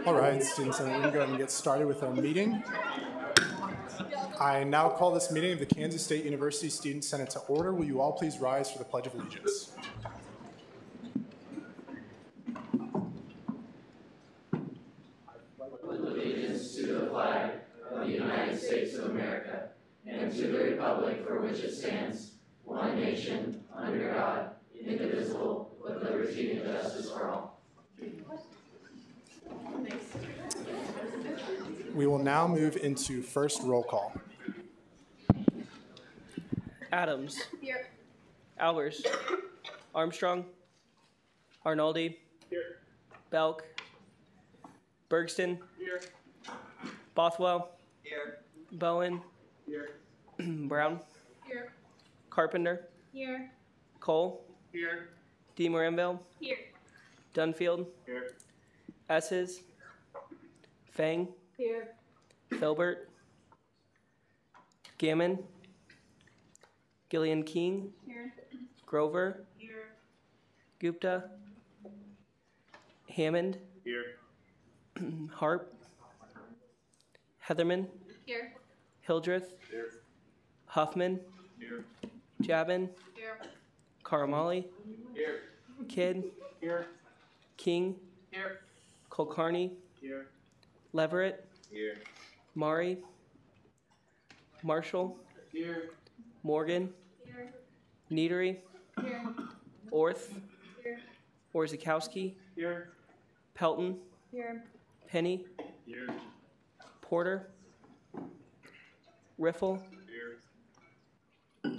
All right, students, we can go ahead and get started with our meeting. I now call this meeting of the Kansas State University Student Senate to order. Will you all please rise for the Pledge of Allegiance? Allegiance to the flag of the United States of America and to the republic for which it stands, one nation, under God, indivisible, with liberty and justice for all. We will now move into first roll call. Adams. Here. Albers. Armstrong. Arnoldi. Here. Belk. Bergston. Here. Bothwell. Here. Bowen. Here. Brown. Here. Carpenter. Here. Cole. Here. D. Moranville. Here. Dunfield. Here. Esses. Fang. Here. Filbert. Gammon. Gillian King. Here. Grover. Here. Gupta. Hammond. Here. Harp. Heatherman. Here. Hildreth. Here. Huffman. Here. Javin. Here. Karamali. Here. Kidd. Here. King. Here. Kulkarni. Here. Leverett. Here. Mari. Marshall. Here. Morgan. Here. Neatery. Here. Orth. Here. Orzakowski. Here. Pelton. Here. Penny. Here. Porter. Riffle. Here.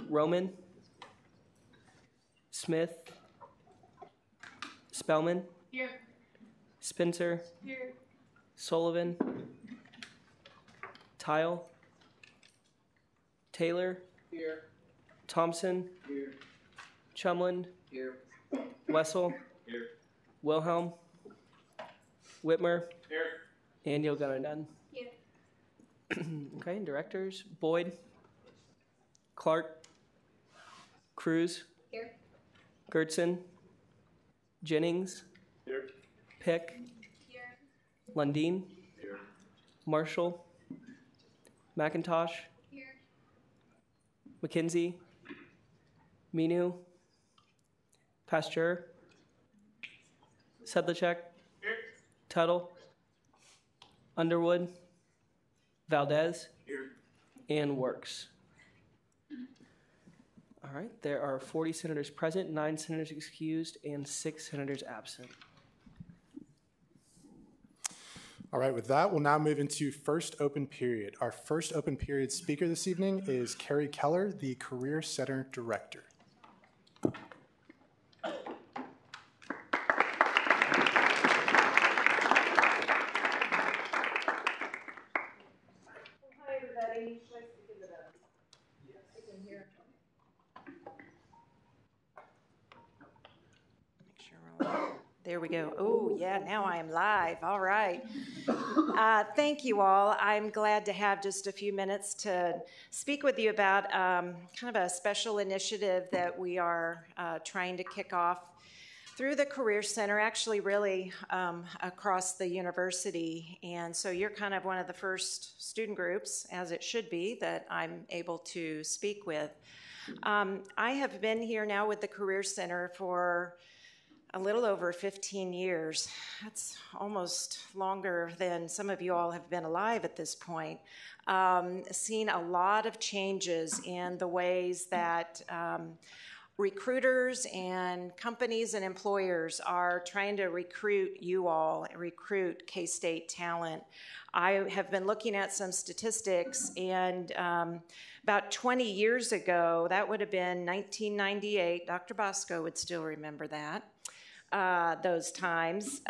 Roman. Smith. Spellman. Here. Spencer. Here. Sullivan. Tile. Taylor. Here. Thompson. Here. Chumlin. Here. Wessel. Here. Wilhelm. Whitmer. Here. And Yogunadun. Here. Okay, directors. Boyd. Clark. Cruz. Here. Gertson. Jennings. Here. Pick. Here. Lundeen. Here. Marshall. McIntosh. Here. McKenzie. Minu. Pasteur. Sedlacek. Here. Tuttle. Underwood. Valdez. Here. And Works. All right, there are 40 senators present, 9 senators excused, and 6 senators absent. All right, with that, we'll now move into first open period. Our first open period speaker this evening is Carrie Keller, the Career Center Director. Hi, everybody. Should I speak into the? Yes. I can hear. Make sure we're all there we go. Oh, yeah, now I am live. All right. Thank you all. I'm glad to have just a few minutes to speak with you about kind of a special initiative that we are trying to kick off through the Career Center, actually really across the university. And so you're kind of one of the first student groups, as it should be, that I'm able to speak with. I have been here now with the Career Center for a little over 15 years. That's almost longer than some of you all have been alive at this point. Seen a lot of changes in the ways that recruiters and companies and employers are trying to recruit you all, recruit K-State talent. I have been looking at some statistics, and about 20 years ago, that would have been 1998, Dr. Bosco would still remember that, those times.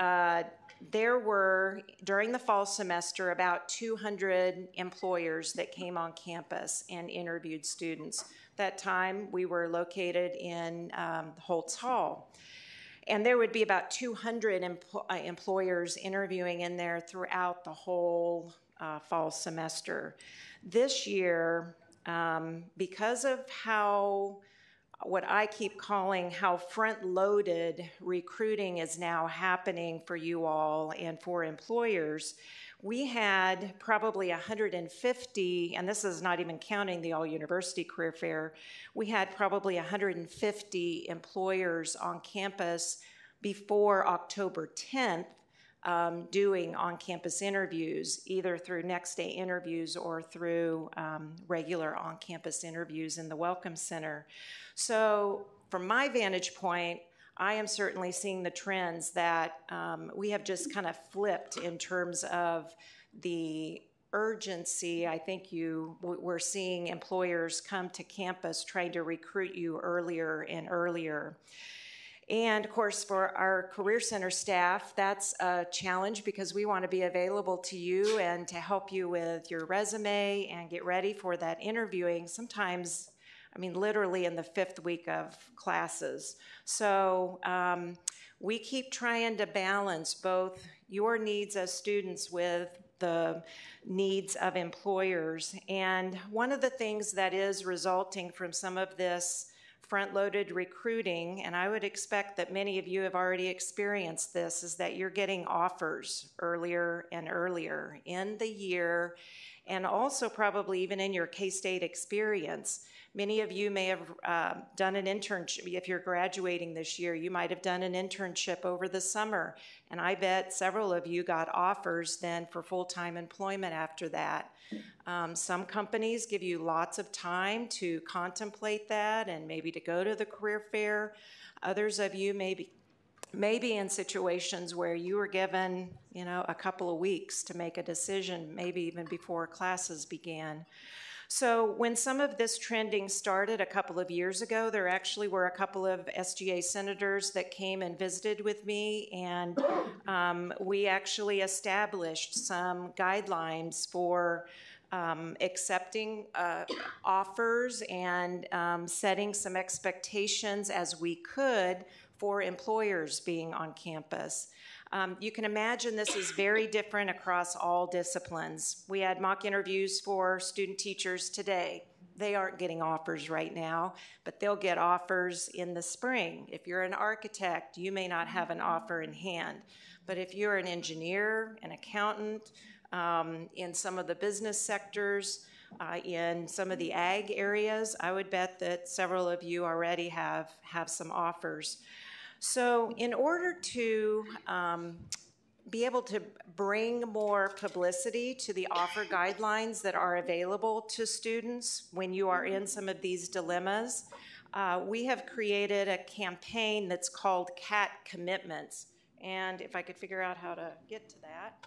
There were, during the fall semester, about 200 employers that came on campus and interviewed students. That time, we were located in Holtz Hall. And there would be about 200 employers interviewing in there throughout the whole fall semester. This year, because of what I keep calling how front-loaded recruiting is now happening for you all and for employers, we had probably 150, and this is not even counting the all-university career fair, we had probably 150 employers on campus before October 10th doing on-campus interviews, either through next day interviews or through regular on-campus interviews in the Welcome Center. So from my vantage point, I am certainly seeing the trends that we have just kind of flipped in terms of the urgency. I think we're seeing employers come to campus trying to recruit you earlier and earlier. And of course, for our Career Center staff, that's a challenge because we want to be available to you and to help you with your resume and get ready for that interviewing. Sometimes, I mean, literally in the 5th week of classes. So we keep trying to balance both your needs as students with the needs of employers. And one of the things that is resulting from some of this front-loaded recruiting, and I would expect that many of you have already experienced this, is that you're getting offers earlier and earlier in the year, and also probably even in your K-State experience. Many of you may have done an internship. If you're graduating this year, you might have done an internship over the summer, and I bet several of you got offers then for full-time employment after that. Some companies give you lots of time to contemplate that and maybe to go to the career fair. Others of you may be in situations where you were given, a couple of weeks to make a decision, maybe even before classes began. So when some of this trending started a couple of years ago, there actually were a couple of SGA senators that came and visited with me, and we actually established some guidelines for accepting offers and setting some expectations as we could for employers being on campus. You can imagine this is very different across all disciplines. We had mock interviews for student teachers today. They aren't getting offers right now, but they'll get offers in the spring. If you're an architect, you may not have an offer in hand. But if you're an engineer, an accountant, in some of the business sectors, in some of the ag areas, I would bet that several of you already have some offers. So in order to be able to bring more publicity to the offer guidelines that are available to students when you are in some of these dilemmas, we have created a campaign that's called CAT Commitments. And if I could figure out how to get to that.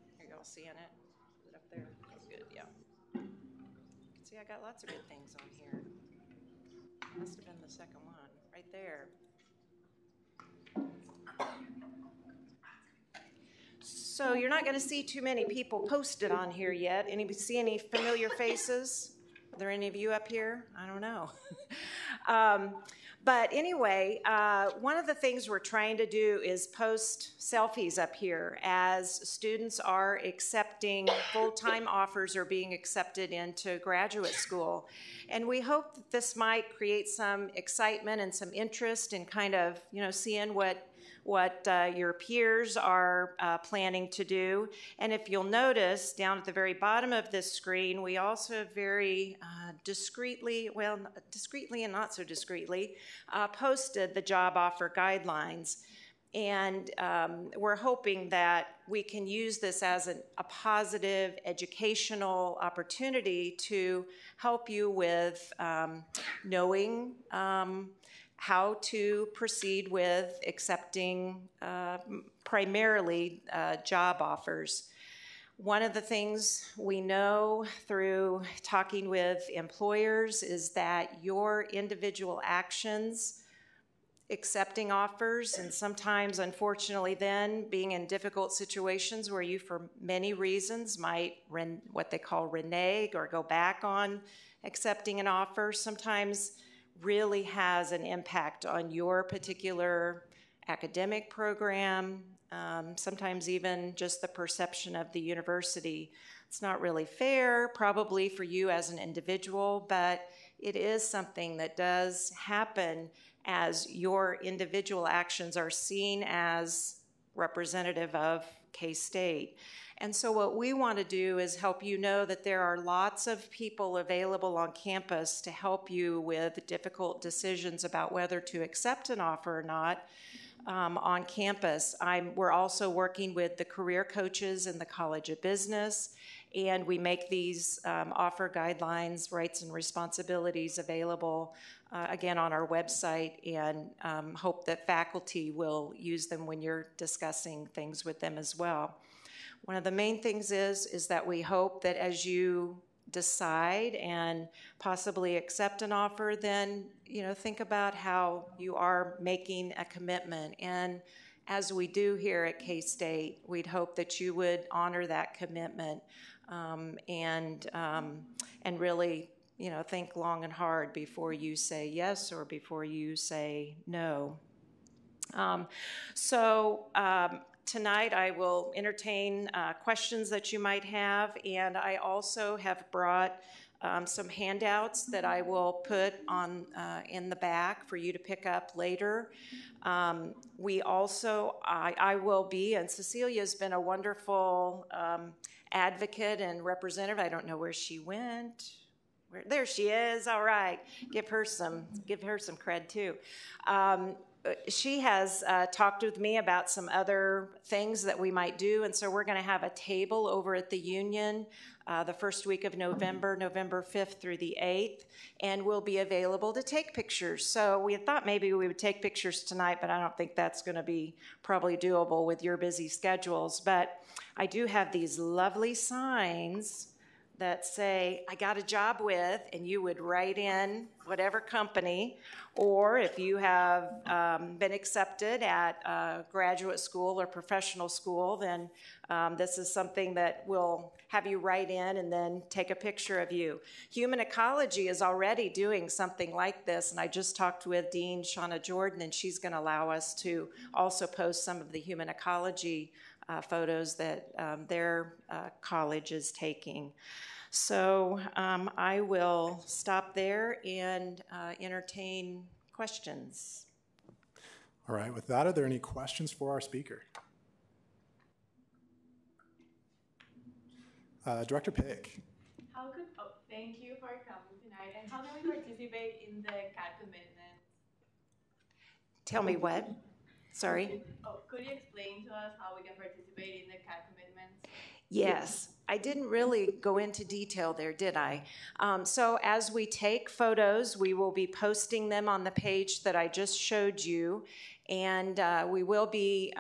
Are y'all seeing it? Is it up there? Oh, good, yeah. You can see I got lots of good things on here. Must have been the second one, right there. So you're not going to see too many people posted on here yet. Anybody see any familiar faces? Are there any of you up here? I don't know. But anyway, one of the things we're trying to do is post selfies up here as students are accepting full-time offers or being accepted into graduate school. And we hope that this might create some excitement and some interest in kind of, seeing what your peers are planning to do. And if you'll notice, down at the very bottom of this screen, we also very discreetly and not so discreetly, posted the job offer guidelines. And we're hoping that we can use this as a positive educational opportunity to help you with knowing how to proceed with accepting primarily job offers. One of the things we know through talking with employers is that your individual actions, accepting offers, and sometimes, unfortunately, then being in difficult situations where you, for many reasons, might what they call renege or go back on accepting an offer, sometimes really has an impact on your particular academic program, sometimes even just the perception of the university. It's not really fair, probably for you as an individual, but it is something that does happen as your individual actions are seen as representative of K-State. And so what we want to do is help you know that there are lots of people available on campus to help you with difficult decisions about whether to accept an offer or not on campus. We're also working with the career coaches in the College of Business, and we make these offer guidelines, rights and responsibilities available again on our website, and hope that faculty will use them when you're discussing things with them as well. One of the main things is that we hope that as you decide and possibly accept an offer, then think about how you are making a commitment. And as we do here at K-State, we'd hope that you would honor that commitment and really think long and hard before you say yes or before you say no. Tonight I will entertain questions that you might have, and I also have brought some handouts that I will put on in the back for you to pick up later. We also, I will be, and Cecilia's been a wonderful advocate and representative. I don't know where she went. There she is. All right, give her some cred too. She has talked with me about some other things that we might do, and so we're going to have a table over at the Union the first week of November, November 5th through the 8th, and we'll be available to take pictures. So we had thought maybe we would take pictures tonight, but I don't think that's going to be probably doable with your busy schedules. But I do have these lovely signs that say, I got a job with, and you would write in whatever company, or if you have been accepted at graduate school or professional school, then this is something that will have you write in and then take a picture of you. Human Ecology is already doing something like this, and I just talked with Dean Shauna Jordan, and she's going to allow us to also post some of the Human Ecology photos that their college is taking. So I will stop there and entertain questions. All right, with that, are there any questions for our speaker? Director Pick. Thank you for coming tonight. And how can we participate in the CAT commitment? Tell me what? Sorry? Could you explain to us how we can participate in the CAT commitments? Yes. I didn't really go into detail there, did I? So as we take photos, we will be posting them on the page that I just showed you, and we will be,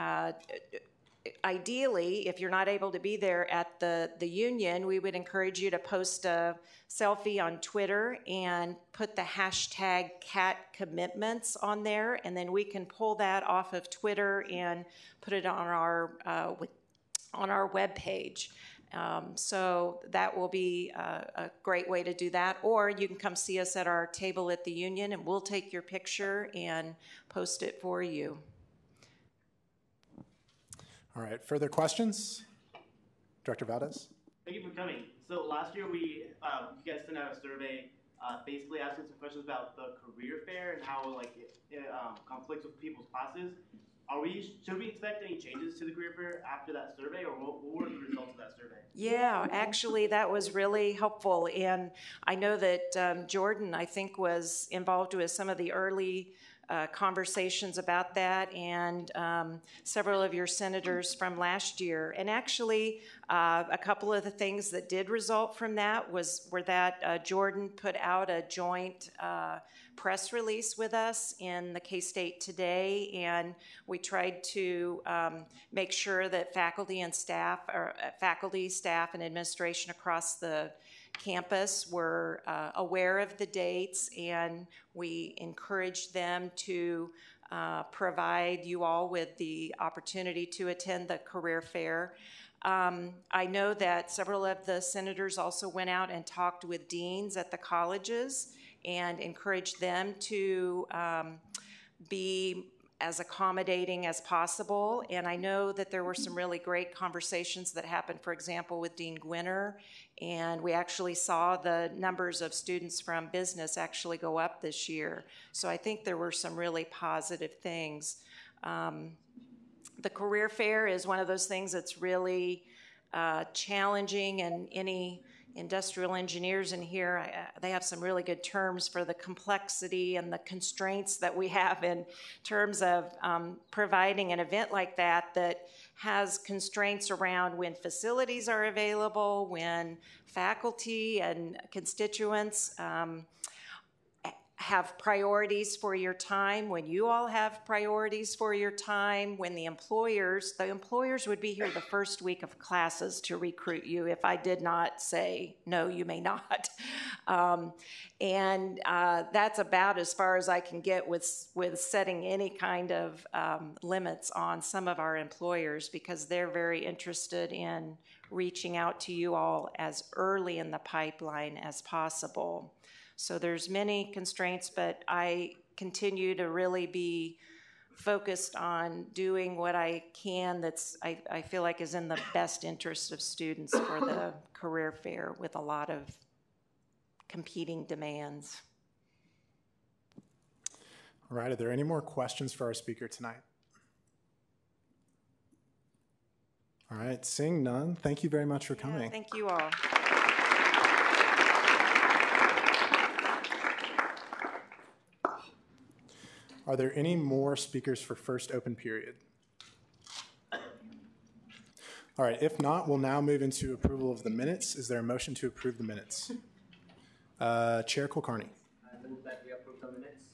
ideally, if you're not able to be there at the Union, we would encourage you to post a selfie on Twitter and put the hashtag #CatCommitments on there, and then we can pull that off of Twitter and put it on our on our webpage. So that will be a great way to do that. Or you can come see us at our table at the Union, and we'll take your picture and post it for you. All right, further questions? Director Valdez? Thank you for coming. So last year you guys sent out a survey basically asking some questions about the career fair and how it conflicts with people's classes. Should we expect any changes to the career fair after that survey, or what were the results of that survey? Yeah, actually that was really helpful. And I know that Jordan, I think, was involved with some of the early conversations about that, and several of your senators from last year. And actually, a couple of the things that did result from that were that Jordan put out a joint press release with us in the K-State Today, and we tried to make sure that faculty, staff, and administration across the campus were aware of the dates, and we encouraged them to provide you all with the opportunity to attend the career fair. I know that several of the senators also went out and talked with deans at the colleges and encouraged them to be as accommodating as possible. And I know that there were some really great conversations that happened, for example, with Dean Gwinner, and we actually saw the numbers of students from business actually go up this year. So I think there were some really positive things. The career fair is one of those things that's really challenging, and any industrial engineers in here, they have some really good terms for the complexity and the constraints that we have in terms of providing an event like that has constraints around when facilities are available, when faculty and constituents have priorities for your time, when you all have priorities for your time, when the employers would be here the first week of classes to recruit you if I did not say, no, you may not. That's about as far as I can get with setting any kind of limits on some of our employers, because they're very interested in reaching out to you all as early in the pipeline as possible. So there's many constraints, but I continue to really be focused on doing what I can I feel like is in the best interest of students for the career fair, with a lot of competing demands. All right, are there any more questions for our speaker tonight? All right, seeing none, thank you very much for coming. Yeah, thank you all. Are there any more speakers for first open period? All right, if not, we'll now move into approval of the minutes. Is there a motion to approve the minutes? Chair Kulkarni. I move that we approve the minutes.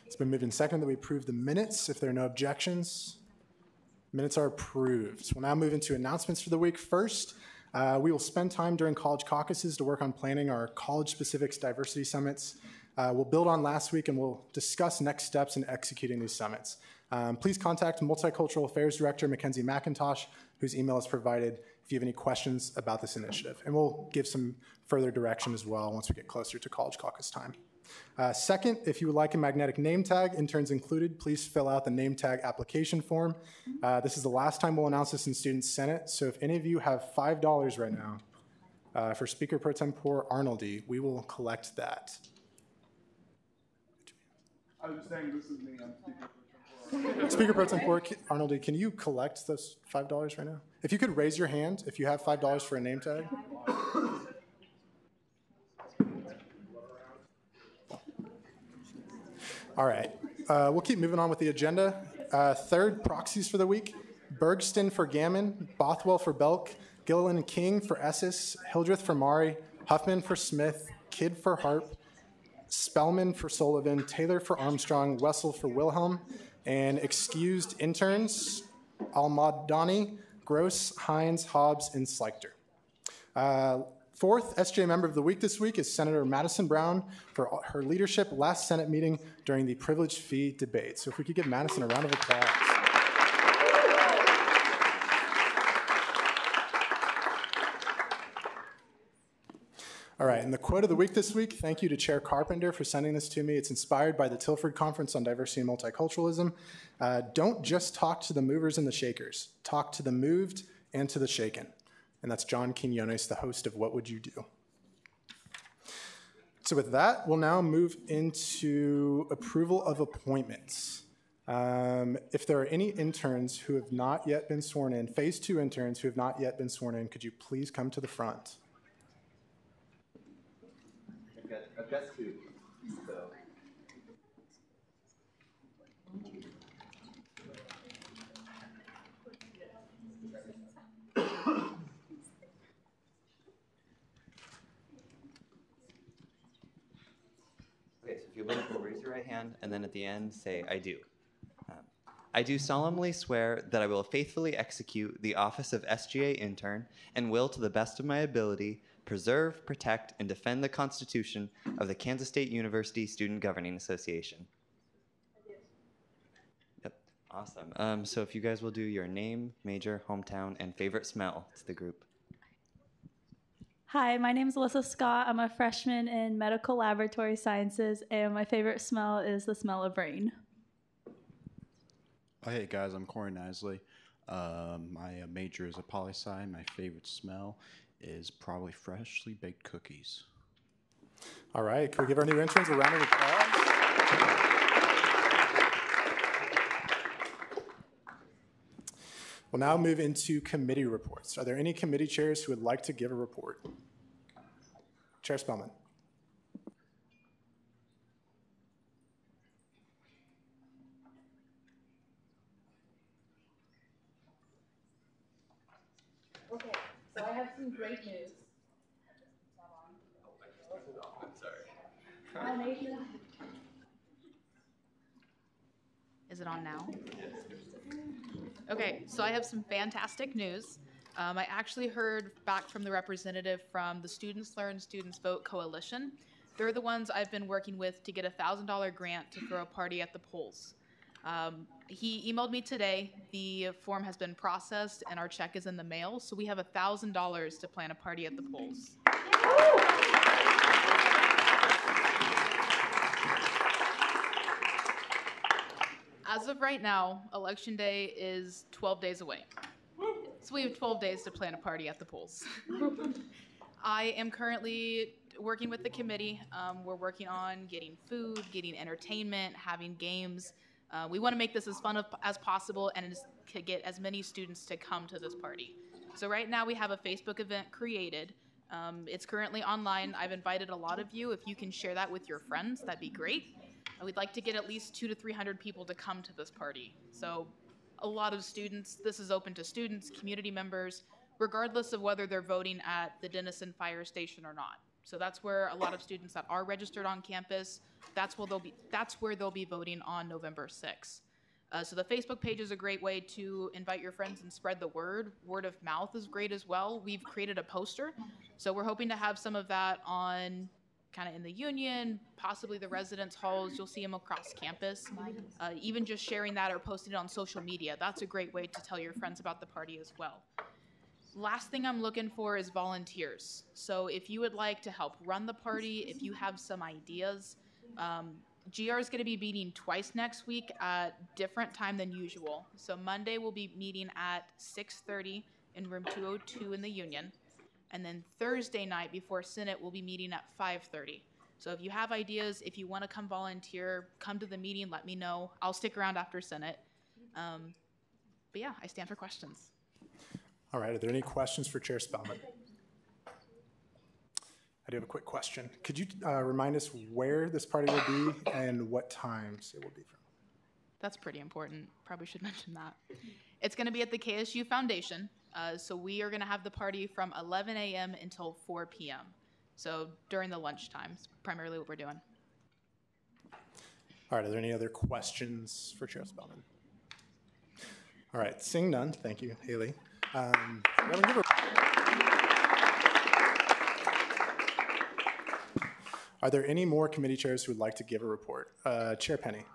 It's been moved and seconded that we approve the minutes. If there are no objections, minutes are approved. We'll now move into announcements for the week. First, we will spend time during college caucuses to work on planning our college-specific diversity summits. We'll build on last week, and we'll discuss next steps in executing these summits. Please contact Multicultural Affairs Director Mackenzie McIntosh, whose email is provided, if you have any questions about this initiative. And we'll give some further direction as well once we get closer to college caucus time. Second, if you would like a magnetic name tag, interns included, please fill out the name tag application form. This is the last time we'll announce this in Student Senate, so if any of you have $5 right now for Speaker Pro Tempore Arnoldi, we will collect that. I was just saying, this is me. I'm Speaker Pro Tempore Arnoldi, can you collect those $5 right now? If you could raise your hand if you have $5 for a name tag. All right, we'll keep moving on with the agenda. Third, proxies for the week: Bergston for Gammon, Bothwell for Belk, Gilliland King for Esses, Hildreth for Maury, Huffman for Smith, Kidd for Harp, Spellman for Sullivan, Taylor for Armstrong, Wessel for Wilhelm, and excused interns, Almadani, Gross, Hines, Hobbs, and Sleichter. Fourth SJ member of the week this week is Senator Madison Brown for her leadership last Senate meeting during the privilege fee debate. So if we could give Madison a round of applause. All right, and the quote of the week this week, thank you to Chair Carpenter for sending this to me. It's inspired by the Tilford Conference on Diversity and Multiculturalism. Don't just talk to the movers and the shakers. Talk to the moved and to the shaken. And that's John Quinones, the host of What Would You Do? So with that, we'll now move into approval of appointments. If there are any interns who have not yet been sworn in, Phase 2 interns who have not yet been sworn in, could you please come to the front? I've got two. So. Okay, so if you will raise your right hand, and then at the end say, I do. I do solemnly swear that I will faithfully execute the office of SGA intern and will, to the best of my ability, preserve, protect, and defend the Constitution of the Kansas State University Student Governing Association. Yep, awesome. So if you guys will do your name, major, hometown, and favorite smell to the group. Hi, my name is Alyssa Scott. I'm a freshman in medical laboratory sciences, and my favorite smell is the smell of rain. Oh, hey guys, I'm Corey Nisley. My major is a poli-sci. My favorite smell is probably freshly baked cookies. All right, can we give our new interns a round of applause? We'll now move into committee reports. Are there any committee chairs who would like to give a report? Chair Spellman. Okay, so I have some great news. I'm sorry. Is it on now? Okay, so I have some fantastic news. I actually heard back from the representative from the Students Learn, Students Vote Coalition. They're the ones I've been working with to get a $1,000 grant to throw a party at the polls. He emailed me today. The form has been processed and our check is in the mail, so we have $1,000 to plan a party at the polls. As of right now, Election Day is 12 days away. So we have 12 days to plan a party at the polls. I am currently working with the committee. We're working on getting food, getting entertainment, having games. We want to make this as fun as possible and to get as many students to come to this party. So right now we have a Facebook event created. It's currently online. I've invited a lot of you. If you can share that with your friends, that'd be great. We'd like to get at least 200 to 300 people to come to this party. So a lot of students, this is open to students, community members, regardless of whether they're voting at the Denison Fire Station or not. So that's where a lot of students that are registered on campus, that's where they'll be voting on November 6th. So the Facebook page is a great way to invite your friends and spread the word. Word of mouth is great as well. We've created a poster. So we're hoping to have some of that on kind of in the Union, possibly the residence halls. You'll see them across campus. Even just sharing that or posting it on social media, that's a great way to tell your friends about the party as well. Last thing I'm looking for is volunteers. So if you would like to help run the party, if you have some ideas, GR is going to be meeting twice next week at different time than usual. So Monday we'll be meeting at 6:30 in room 202 in the Union. And then Thursday night before Senate, we'll be meeting at 5:30. So if you have ideas, if you want to come volunteer, come to the meeting, let me know. I'll stick around after Senate. But yeah, I stand for questions. All right, are there any questions for Chair Spellman? I do have a quick question. Could you remind us where this party will be and what times it will be from? That's pretty important. Probably should mention that. It's going to be at the KSU Foundation. So we are going to have the party from 11 a.m. until 4 p.m. So during the lunch times, primarily what we're doing. All right, are there any other questions for Chair Spellman? All right, seeing none, thank you, Haley. Are there any more committee chairs who would like to give a report? Chair Penny.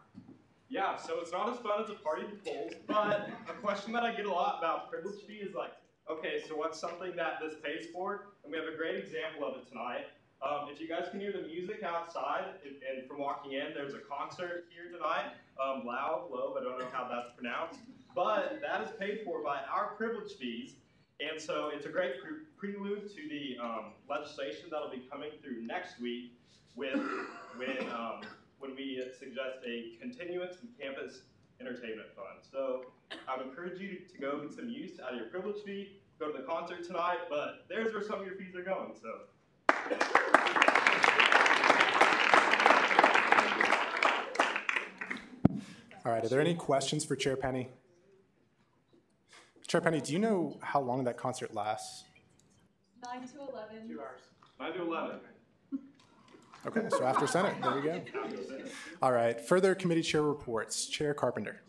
Yeah, so it's not as fun as a party at the polls, but a question that I get a lot about privilege fee is like, okay, so what's something that this pays for? And we have a great example of it tonight. If you guys can hear the music outside and from walking in, there's a concert here tonight. Loud, Loeb, I don't know how that's pronounced. But that is paid for by our privilege fees. And so it's a great prelude to the legislation that'll be coming through next week when we suggest a continuance in campus entertainment fund. So I would encourage you to go get some use out of your privilege fee, go to the concert tonight, but there's where some of your fees are going. So. All right, are there any questions for Chair Penny? Chair Penny, do you know how long that concert lasts? 9 to 11. 2 hours. 9 to 11. Okay, so after Senate, there we go. All right, further committee chair reports. Chair Carpenter.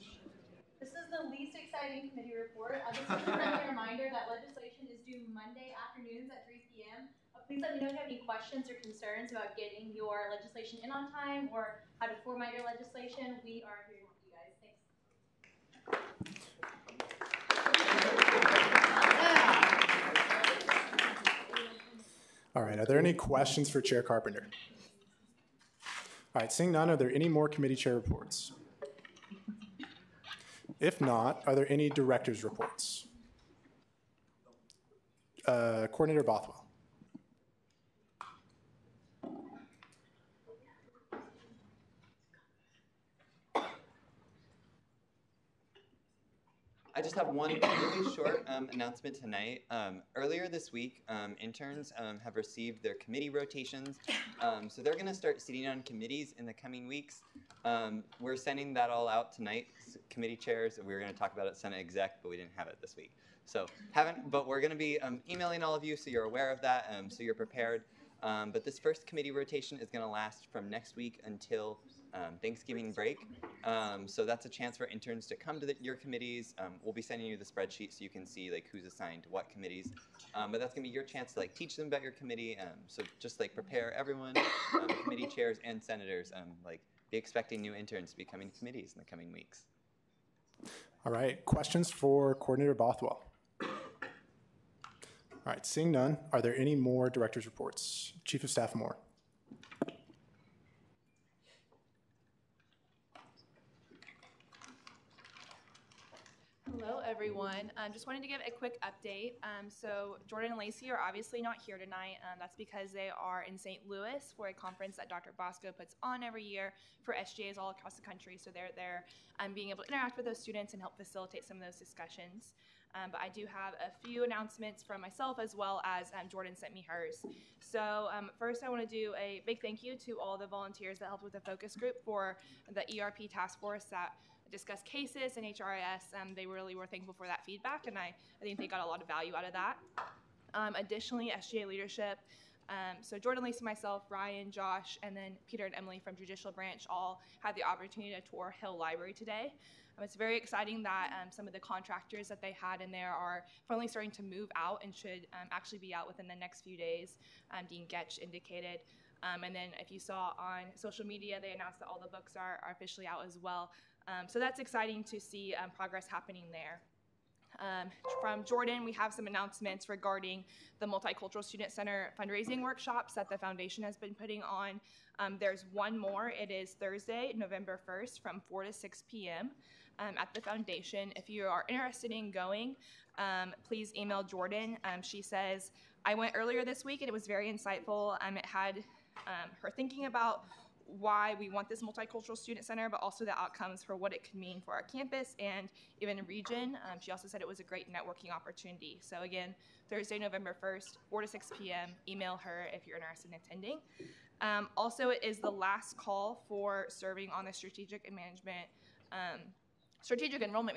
This is the least exciting committee report. This is a friendly reminder that legislation is due Monday afternoons at 3 p.m. Please let me know if you have any questions or concerns about getting your legislation in on time or how to format your legislation. We are here to help you guys. Thanks. All right, are there any questions for Chair Carpenter? All right, seeing none, are there any more committee chair reports? If not, are there any director's reports? Coordinator Bothwell. I just have one really short announcement tonight. Earlier this week, interns have received their committee rotations. So they're going to start sitting on committees in the coming weeks. We're sending that all out tonight, committee chairs. We were going to talk about it at Senate Exec, but we didn't have it this week. So but we're going to be emailing all of you so you're aware of that, so you're prepared. But this first committee rotation is going to last from next week until Thanksgiving break. So that's a chance for interns to come to your committees. We'll be sending you the spreadsheet so you can see like who's assigned to what committees. But that's gonna be your chance to like teach them about your committee. So just like prepare everyone, committee chairs and senators, like be expecting new interns to be coming to committees in the coming weeks. All right, questions for Coordinator Bothwell? All right, seeing none, are there any more director's reports? Chief of Staff Moore. Hello, everyone. Just wanted to give a quick update. So Jordan and Lacey are obviously not here tonight. That's because they are in St. Louis for a conference that Dr. Bosco puts on every year for SGAs all across the country. So they're there being able to interact with those students and help facilitate some of those discussions. But I do have a few announcements from myself as well as Jordan sent me hers. So first I want to do a big thank you to all the volunteers that helped with the focus group for the ERP task force that discussed cases and HRIS. They really were thankful for that feedback, and I think they got a lot of value out of that. Additionally, SGA leadership, so Jordan, Lacey, myself, Ryan, Josh, and then Peter and Emily from Judicial Branch all had the opportunity to tour Hill Library today. It's very exciting that some of the contractors that they had in there are finally starting to move out and should actually be out within the next few days, Dean Getch indicated. And then if you saw on social media, they announced that all the books are officially out as well. So that's exciting to see progress happening there. From Jordan, we have some announcements regarding the Multicultural Student Center fundraising workshops that the foundation has been putting on. There's one more. It is Thursday, November 1st from 4 to 6 p.m. At the foundation. If you are interested in going, please email Jordan. She says, I went earlier this week and it was very insightful. It had her thinking about why we want this multicultural student center, but also the outcomes for what it could mean for our campus and even region. She also said it was a great networking opportunity. So again, Thursday, November 1st, 4 to 6 p.m. Email her if you're interested in attending. Also, it is the last call for serving on the strategic enrollment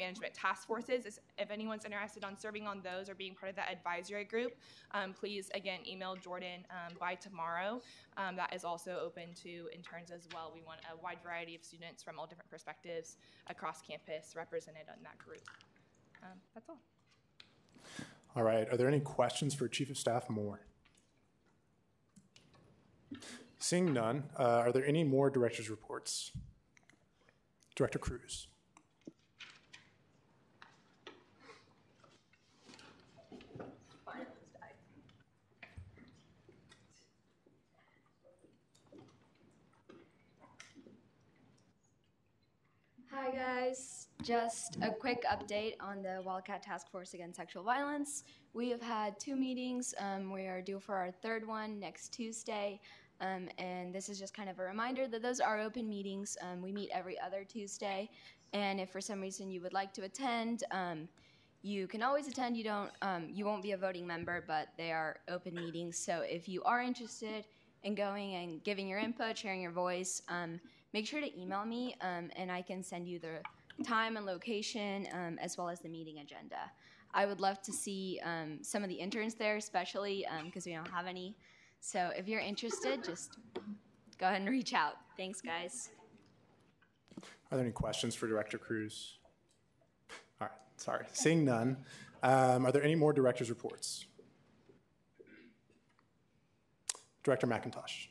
management task forces. If anyone's interested on serving on those or being part of that advisory group, please again email Jordan by tomorrow. That is also open to interns as well. We want a wide variety of students from all different perspectives across campus represented in that group. That's all. All right, are there any questions for Chief of Staff Moore? Seeing none, are there any more director's reports? Director Cruz. guys. Just a quick update on the Wildcat Task Force Against Sexual Violence. We have had 2 meetings. We are due for our 3rd one next Tuesday. And this is just kind of a reminder that those are open meetings. We meet every other Tuesday. And if for some reason you would like to attend, you can always attend. You won't be a voting member, but they are open meetings. So if you are interested in going and giving your input, sharing your voice, make sure to email me, and I can send you the time and location, as well as the meeting agenda. I would love to see some of the interns there, especially because we don't have any. So if you're interested, just go ahead and reach out. Thanks, guys. Are there any questions for Director Cruz? All right, sorry. Seeing none, are there any more director's reports? Director McIntosh.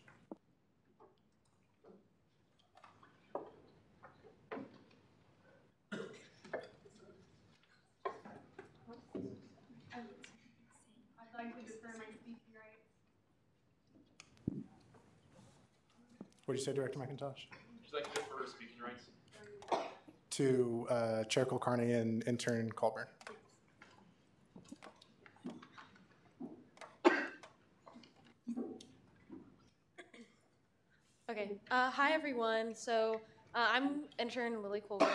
I'd like to defer my speaking rights. What did you say, Director McIntosh? Would you like to defer speaking rights? To Chair Kulkarni and Intern Colburn. Okay. Hi, everyone. So I'm intern Lily Colburn,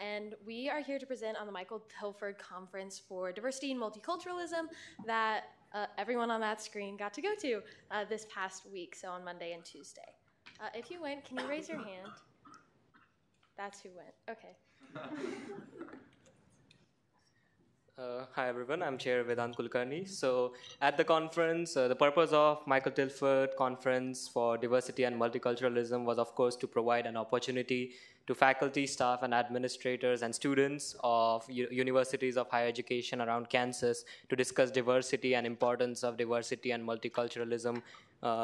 and we are here to present on the Michael Tilford Conference for Diversity and Multiculturalism that everyone on that screen got to go to this past week, so on Monday and Tuesday. If you went, can you raise your hand? That's who went. Okay. Hi everyone, I'm Chair Vedant Kulkarni. So at the conference, the purpose of Michael Tilford Conference for Diversity and Multiculturalism was of course to provide an opportunity to faculty, staff, and administrators and students of universities of higher education around Kansas to discuss diversity and importance of diversity and multiculturalism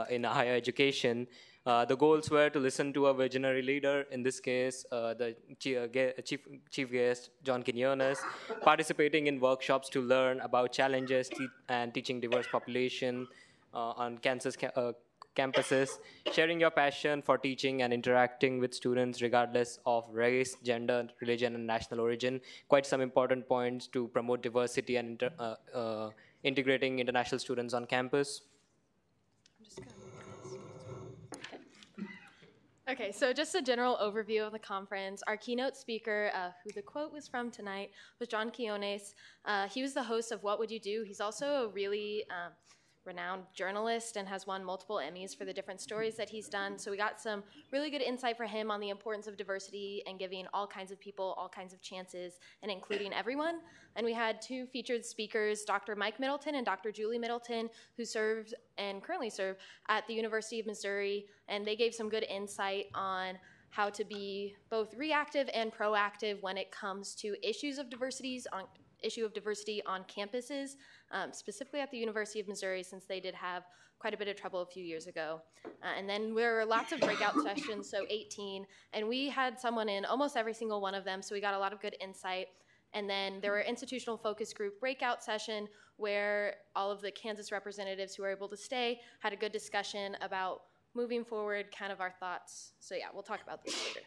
in higher education. The goals were to listen to a visionary leader, in this case, the chief guest, John Quinones, participating in workshops to learn about challenges and teaching diverse population on Kansas campuses, sharing your passion for teaching and interacting with students regardless of race, gender, religion, and national origin. Quite some important points to promote diversity and integrating international students on campus. Okay, so just a general overview of the conference. Our keynote speaker, who the quote was from tonight, was John Quinones. He was the host of What Would You Do? He's also a really renowned journalist and has won multiple Emmys for the different stories that he's done. So we got some really good insight for him on the importance of diversity and giving all kinds of people all kinds of chances and including everyone. And we had 2 featured speakers, Dr. Mike Middleton and Dr. Julie Middleton, who served and currently serve at the University of Missouri. And they gave some good insight on how to be both reactive and proactive when it comes to issues of diversity on campuses, specifically at the University of Missouri, since they did have quite a bit of trouble a few years ago. And then there were lots of breakout sessions, so 18, and we had someone in almost every single one of them, so we got a lot of good insight. And then there were institutional focus group breakout session where all of the Kansas representatives who were able to stay had a good discussion about moving forward, kind of our thoughts. So yeah, we'll talk about this later.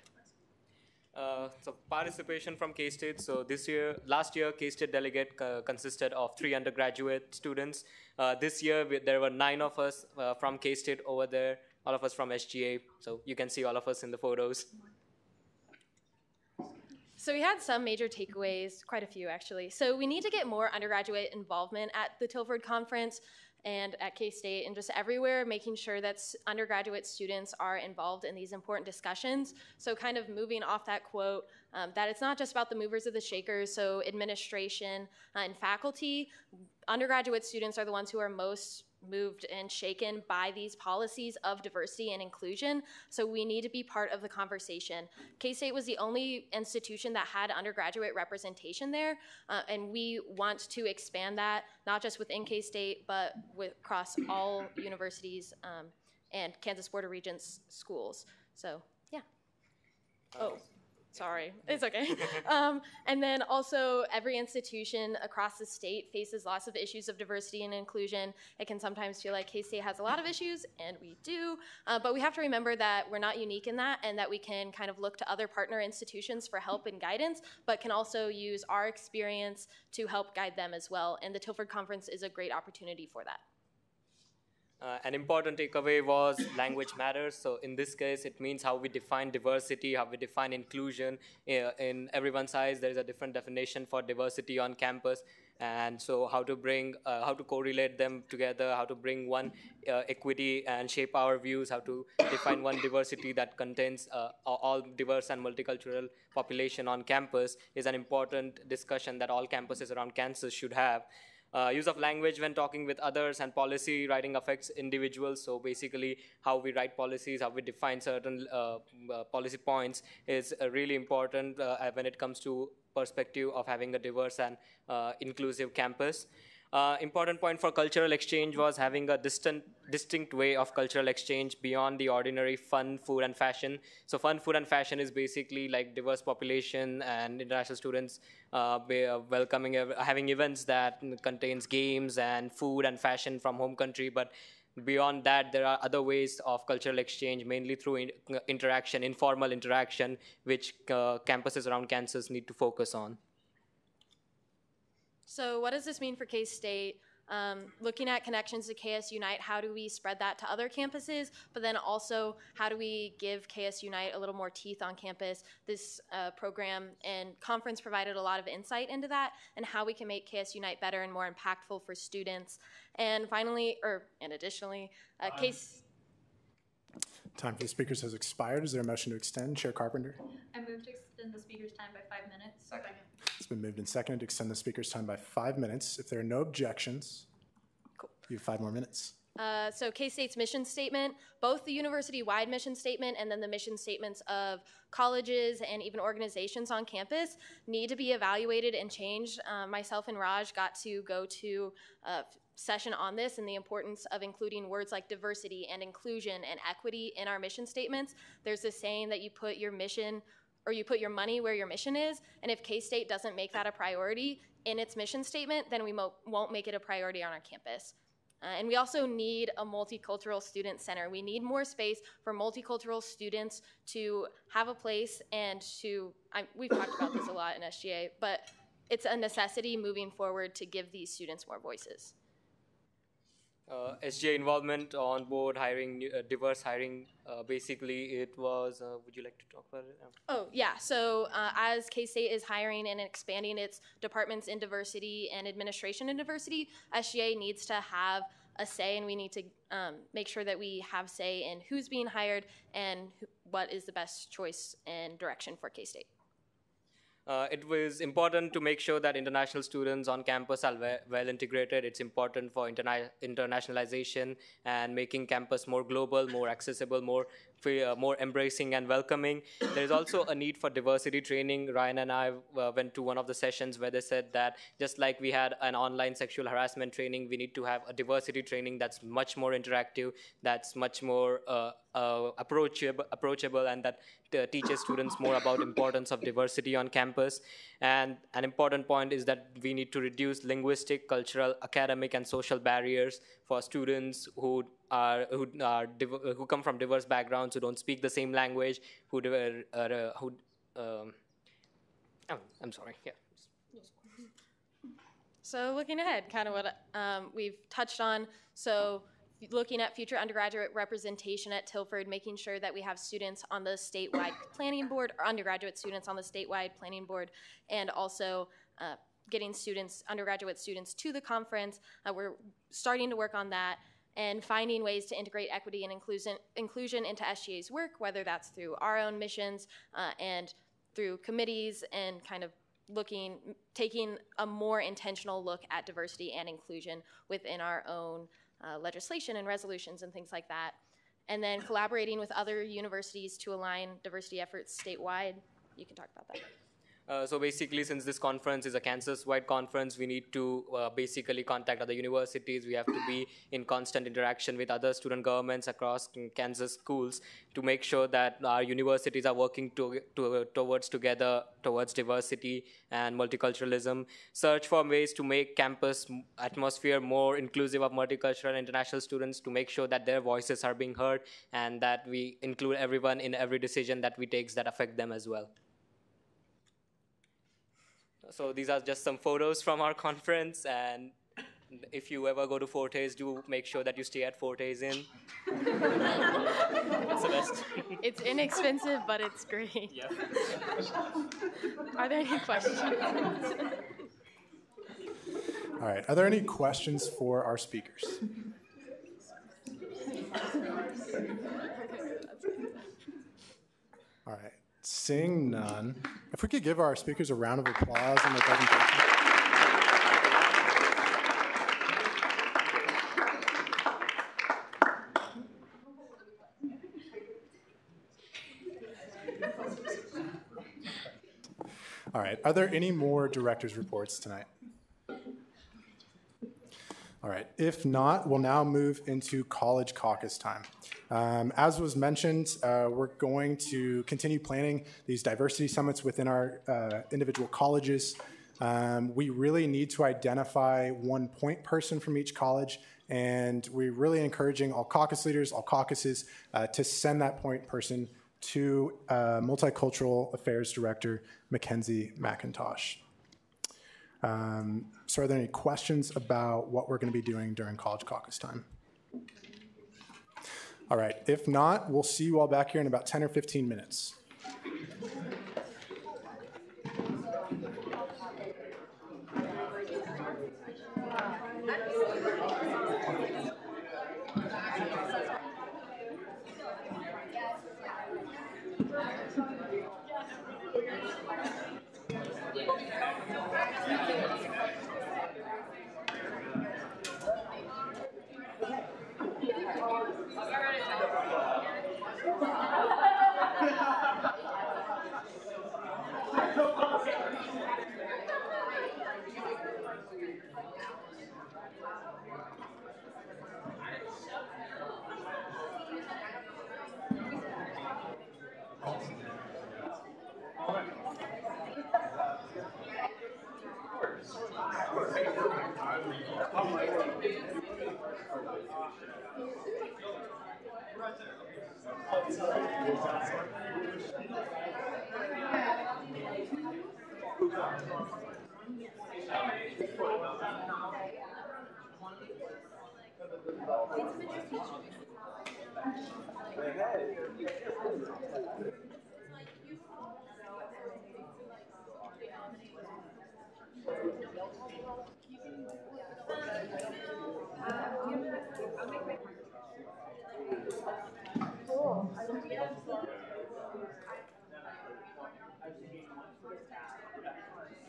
So participation from K-State. So last year, K-State delegate consisted of 3 undergraduate students. This year, there were 9 of us from K-State over there, all of us from SGA. So you can see all of us in the photos. So we had some major takeaways, quite a few actually. So we need to get more undergraduate involvement at the Tilford Conference and at K-State and just everywhere, making sure that undergraduate students are involved in these important discussions. So kind of moving off that quote, that it's not just about the movers of the shakers, so administration and faculty. Undergraduate students are the ones who are most moved and shaken by these policies of diversity and inclusion, so we need to be part of the conversation. K-State was the only institution that had undergraduate representation there, and we want to expand that, not just within K-State, but across all universities and Kansas Board of Regents schools. So, yeah. Sorry, it's okay. And then also every institution across the state faces lots of issues of diversity and inclusion. It can sometimes feel like K-State has a lot of issues, and we do, but we have to remember that we're not unique in that, and that we can kind of look to other partner institutions for help and guidance, but can also use our experience to help guide them as well. And the Tilford Conference is a great opportunity for that. An important takeaway was language matters. So in this case, it means how we define diversity, how we define inclusion. In everyone's eyes, there is a different definition for diversity on campus. And so how to correlate them together, how to bring one equity and shape our views, how to define one diversity that contains all diverse and multicultural population on campus is an important discussion that all campuses around Kansas should have. Use of language when talking with others and policy writing affects individuals. So basically how we write policies, how we define certain policy points is really important when it comes to perspective of having a diverse and inclusive campus. Important point for cultural exchange was having a distinct way of cultural exchange beyond the ordinary fun, food, and fashion. So fun, food, and fashion is basically like diverse population and international students having events that contains games and food and fashion from home country. But beyond that, there are other ways of cultural exchange, mainly through interaction, informal interaction, which campuses around Kansas need to focus on. So what does this mean for K-State? Looking at connections to KS Unite, how do we spread that to other campuses? But then also, how do we give KS Unite a little more teeth on campus? This program and conference provided a lot of insight into that and how we can make KS Unite better and more impactful for students. And finally, and additionally, Time for the speakers has expired. Is there a motion to extend? Chair Carpenter. I move to extend the speaker's time by 5 minutes. Second. It's been moved and seconded to extend the speaker's time by 5 minutes. If there are no objections, you have 5 more minutes. So K-State's mission statement, both the university-wide mission statement and then the mission statements of colleges and even organizations on campus need to be evaluated and changed. Myself and Raj got to go to a session on this and the importance of including words like diversity and inclusion and equity in our mission statements. There's this saying that you put your mission or you put your money where your mission is, and if K-State doesn't make that a priority in its mission statement, then we won't make it a priority on our campus. And we also need a multicultural student center. We need more space for multicultural students to have a place and we've talked about this a lot in SGA, but it's a necessity moving forward to give these students more voices. SGA involvement on board, hiring, diverse hiring, basically it was, would you like to talk about it? Oh, yeah. So as K-State is hiring and expanding its departments in diversity and administration in diversity, SGA needs to have a say, and we need to make sure that we have say in who's being hired and what is the best choice and direction for K-State. It was important to make sure that international students on campus are well integrated. It's important for internationalization and making campus more global, more accessible, more embracing and welcoming. There is also a need for diversity training. Ryan and I went to one of the sessions where they said that just like we had an online sexual harassment training, we need to have a diversity training that's much more interactive, that's much more approachable, and that teaches students more about importance of diversity on campus. And an important point is that we need to reduce linguistic, cultural, academic, and social barriers for students who come from diverse backgrounds, who don't speak the same language, I'm sorry, yeah. So looking ahead, kind of what we've touched on. So looking at future undergraduate representation at Tilford, making sure that we have students on the statewide planning board, or undergraduate students on the statewide planning board, and also getting undergraduate students to the conference. We're starting to work on that, and finding ways to integrate equity and inclusion into SGA's work, whether that's through our own missions and through committees, and kind of taking a more intentional look at diversity and inclusion within our own legislation and resolutions and things like that. And then collaborating with other universities to align diversity efforts statewide. You can talk about that. So basically, since this conference is a Kansas-wide conference, we need to basically contact other universities. We have to be in constant interaction with other student governments across Kansas schools to make sure that our universities are working towards diversity and multiculturalism. Search for ways to make campus atmosphere more inclusive of multicultural and international students, to make sure that their voices are being heard and that we include everyone in every decision that we take that affect them as well. So these are just some photos from our conference, and if you ever go to Fortes, do make sure that you stay at Fortes Inn. It's the best. It's inexpensive, but it's great. Yeah. Are there any questions? All right, are there any questions for our speakers? All right, seeing none, if we could give our speakers a round of applause on their presentation. All right, are there any more directors' reports tonight? All right, if not, we'll now move into College Caucus time. As was mentioned, we're going to continue planning these diversity summits within our individual colleges. We really need to identify one point person from each college, and we're really encouraging all caucus leaders, all caucuses, to send that point person to Multicultural Affairs Director Mackenzie McIntosh. So are there any questions about what we're going to be doing during College Caucus time? All right, if not, we'll see you all back here in about 10 or 15 minutes.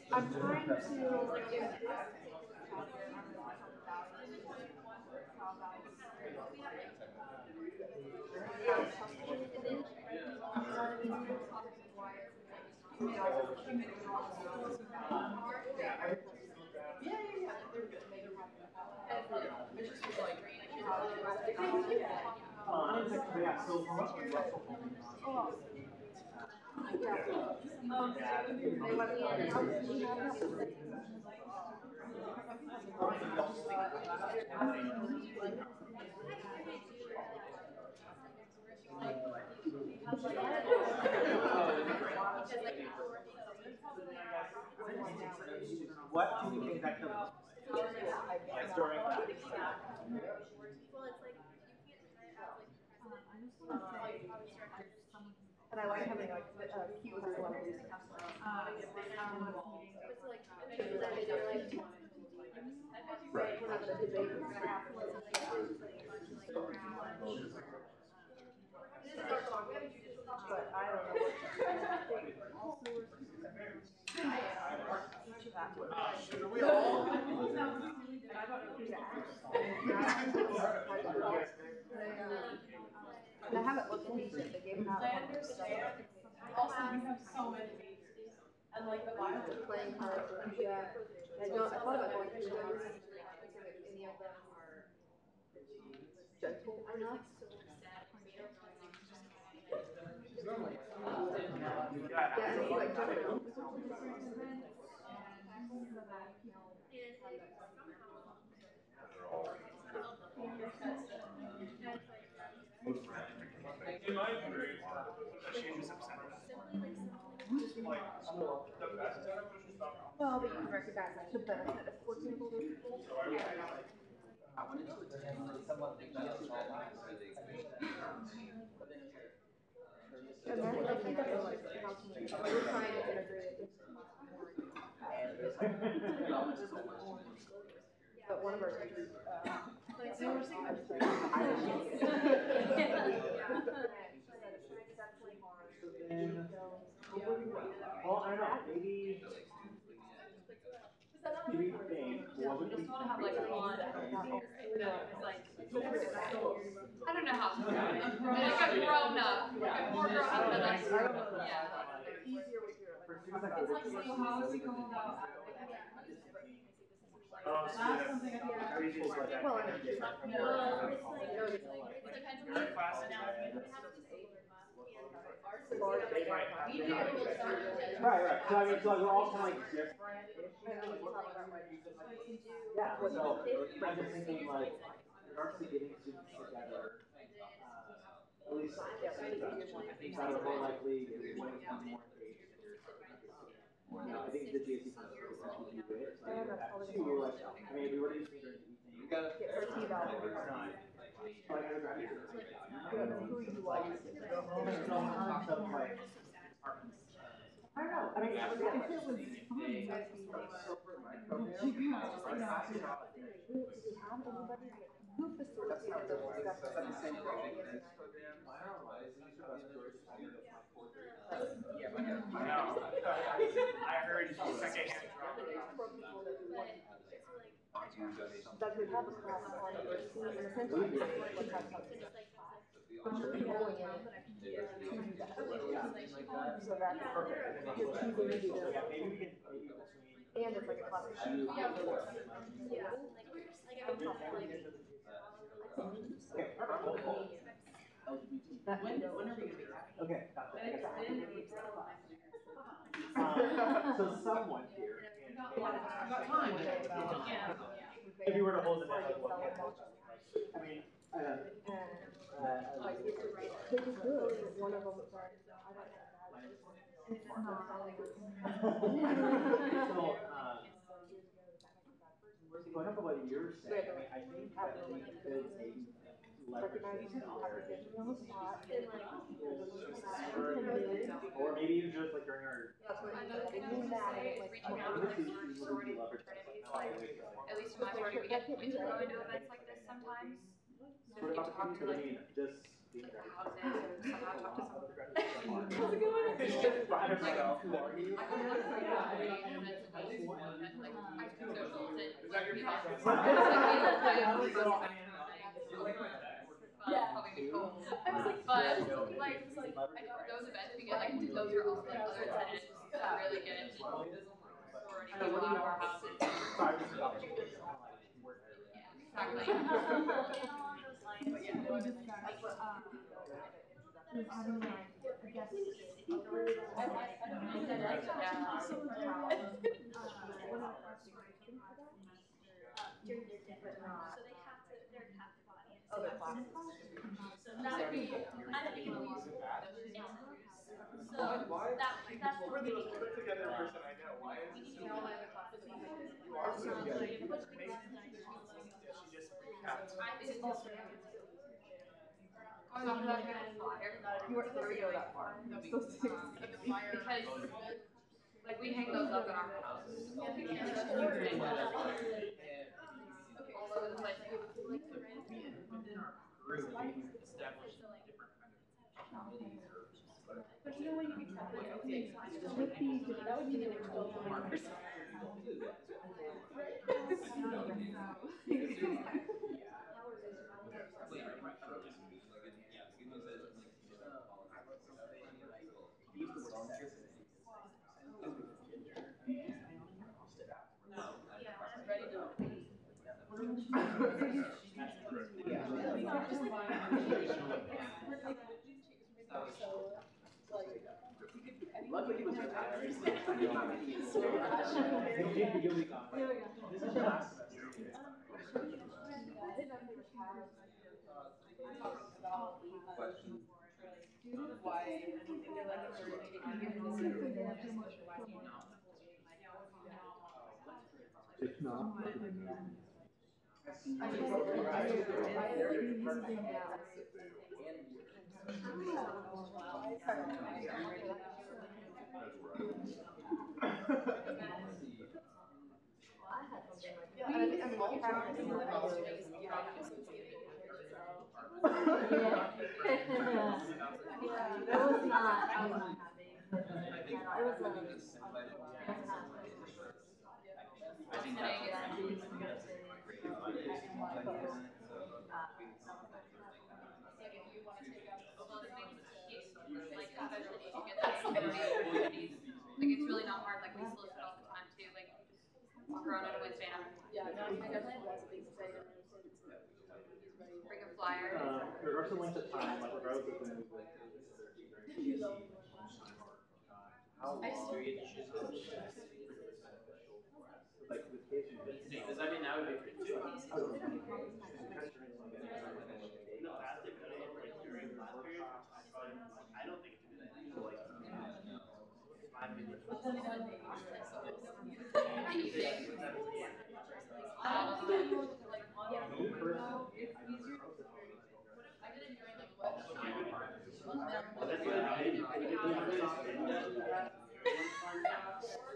I'm trying to What do you think that could like during that? And I like having like Q has a lot of these but I don't know I haven't looked at these yet. They gave them out. Also, we have so many And like the violence. Playing characters, yeah. I thought about going through those, if any of them are gentle enough. Yeah, and it's like gentle. In my experience, changes of the best beneficial stuff. Well, but you can recognize the benefit of working with older people. And then I think that's like counseling. We're trying to integrate it. But one of our teachers, well, I don't know, maybe do we think what would be have like a lot of like I don't know how to like a grown up. Like more grown up than us. Yeah. easier with your It's like so how do we go about well, it depends on the class. Right. So I mean, so we're all kind of like different. Yeah. So I'm just thinking like, we're actually getting students together. At least I think that would more likely become more engaged. I think the GAC kind of essentially do it. So I mean, we were just during the evening. You gotta get her team out. Like I grab you. Who you like? Go home and talk stuff like. I don't know. I mean, if it was fun, that'd be like. Do you have anybody who facilitated those discussions? I heard secondhand That we have a class on diversity and essentially what has happened. So that's perfect. You're choosing to do this. And it's like a class. Okay, so someone here, if you were to hold it down, I mean, This is good. One of them, sorry, going up about you're saying, I think that we could maybe leverage this. Or maybe even just like during our. At least in my party, we get to go into events like this sometimes. What about the computer? I mean, just being there. How's it? Talk to someone. How's it going? By herself. Who are you? But like I know those events we get like those are also like other tenants that really get sorority people out of our houses. That's the most put together person I know. Why is it so hard? You are so good. She just recapped. You weren't supposed to go that far. Because like we hang those up in our house. All over the place. Within our group, we established different kind of committees or But you know when you can tell with these, that would be the next markers. Luckily he was retired. If not, Like it's really not hard. Like we solicit all the time too. Like just throw it on a waistband. Yeah, no, I definitely have lots of things to say. Bring a flyer. Regardless of length of time, like regardless of when we went how long do you choose like with kids? Does that mean that would be for two? I don't know. No, as they put it like during class period, I don't think it's a good idea. Like, my opinion.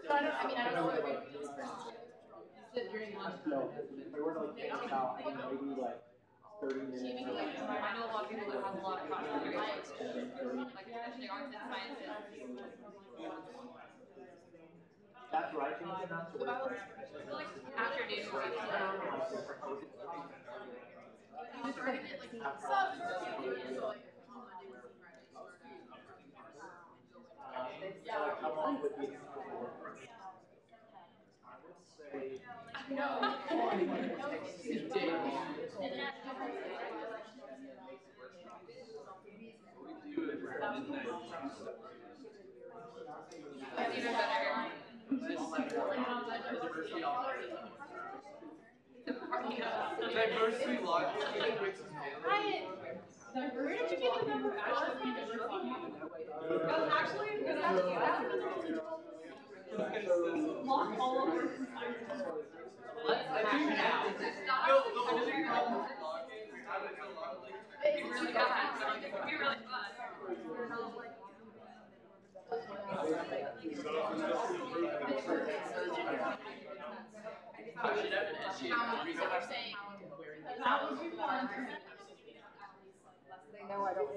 I don't know if it sit during lunch. No, if I were to like think about, I think maybe like 30 minutes. I know a lot of people that have a lot of content, like especially arts and sciences. That's right. I think that's what Like afternoon. how long would be? No. Diversity logic, even with some Where did you get the number 4 from? Actually, lock all of our I think now. No, the only problem with logging, we have it a lot of like. It's really bad. It could be really fun. That was fun. They know I don't.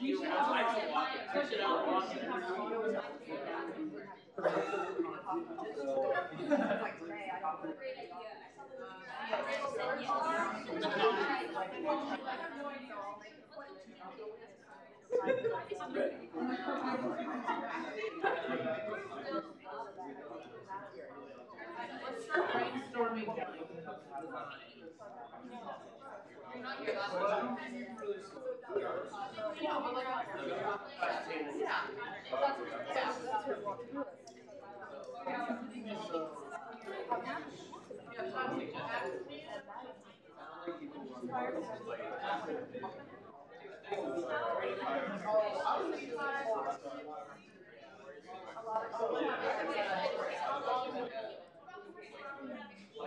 You should have Let's start brainstorming. You're not here last week.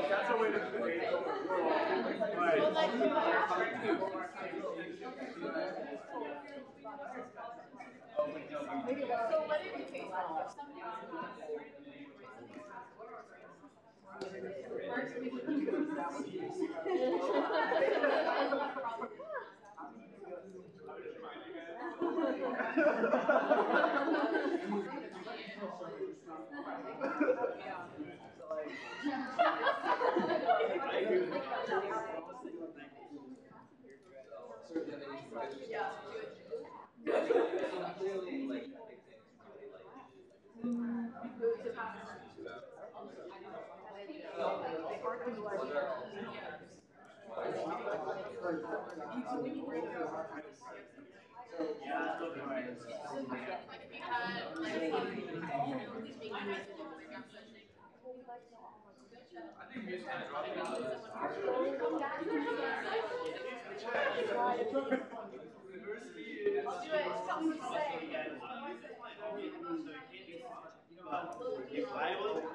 That's a way to create If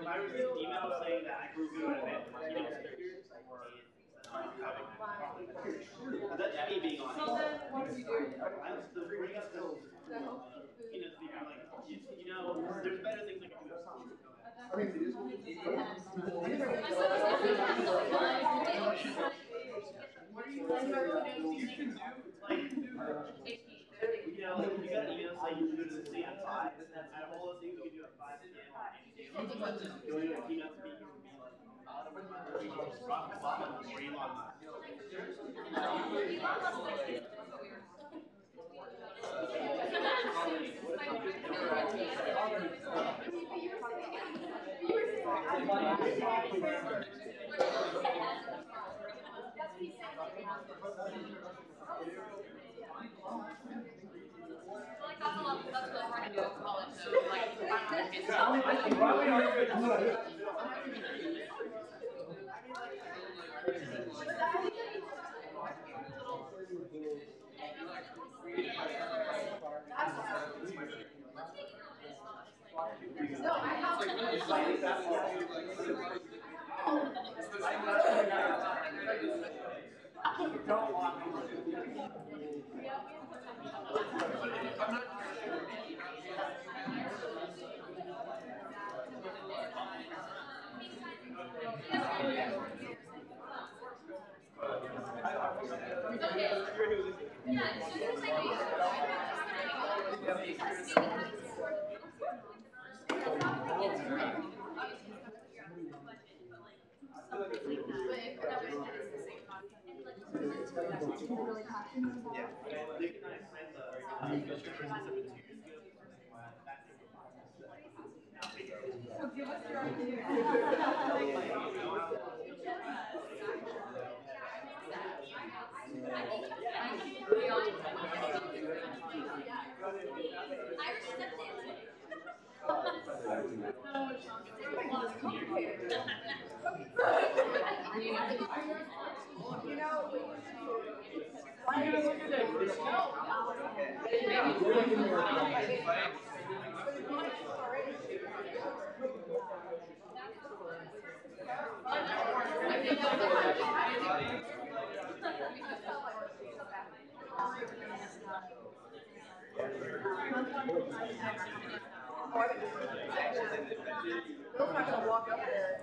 I received an email saying that I could do an event with keynote speakers, that's just me being honest. I was still bring up the keynote speaker, like, there's better things I can do. You got an email saying you should do this thing at 5, and all those things we can do at 5 p.m. on any day. Doing a keynote speaker would be like Barack Obama or Elon Musk. That's really hard to do in college, so like, Bill's not gonna walk up there.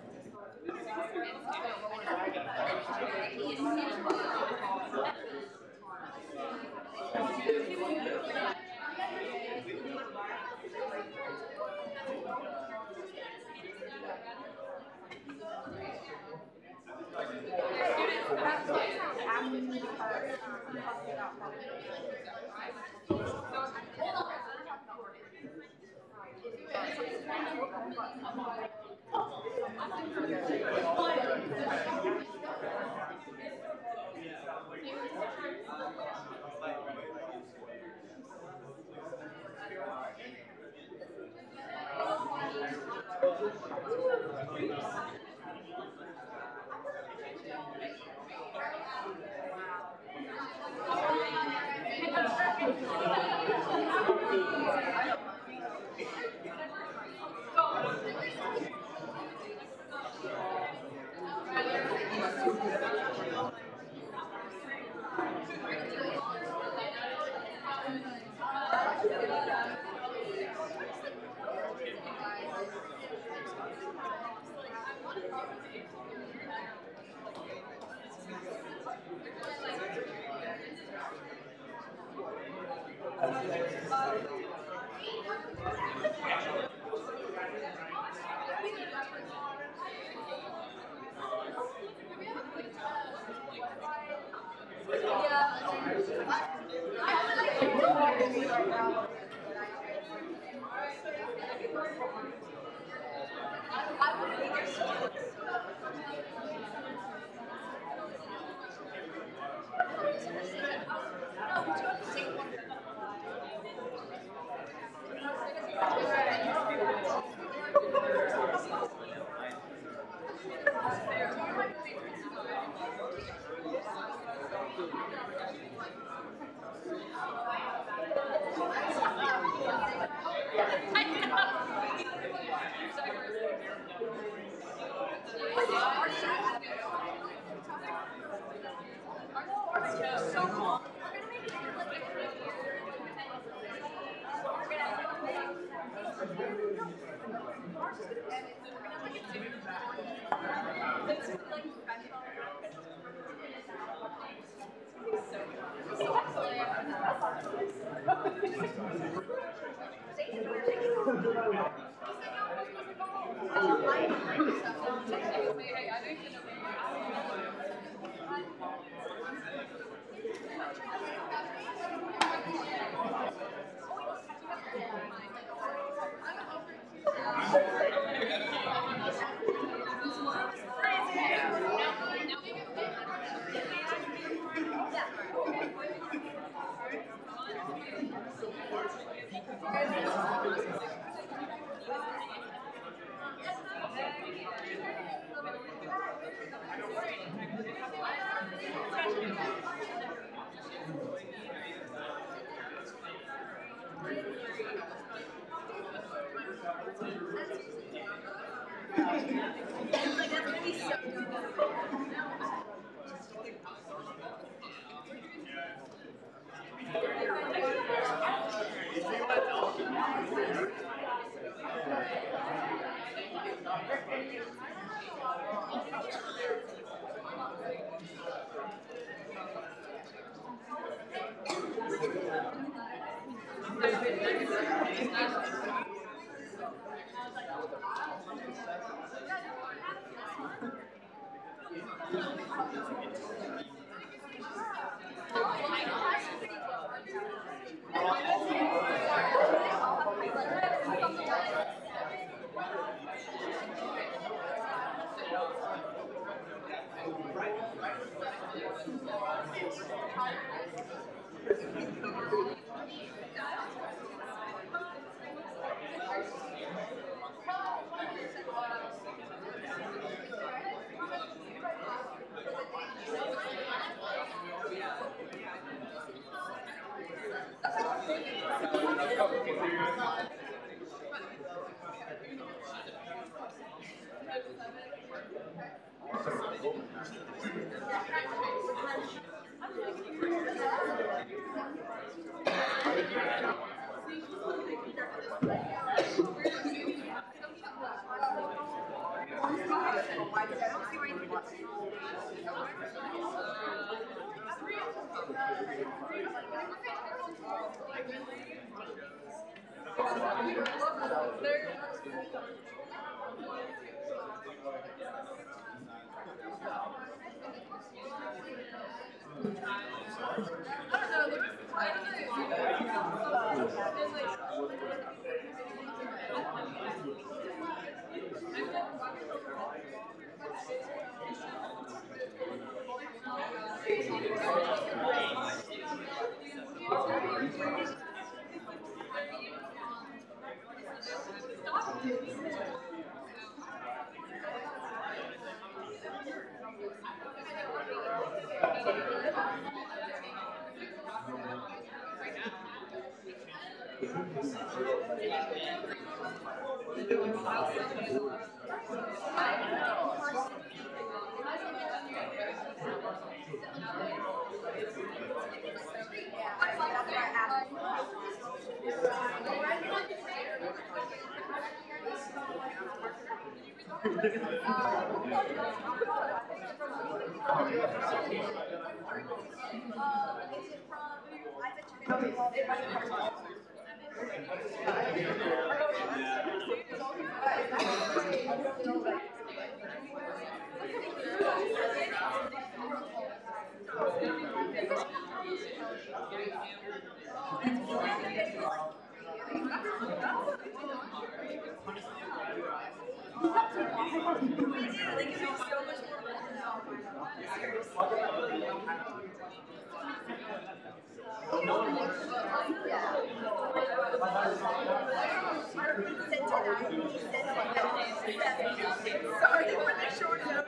Sorry for the short notice.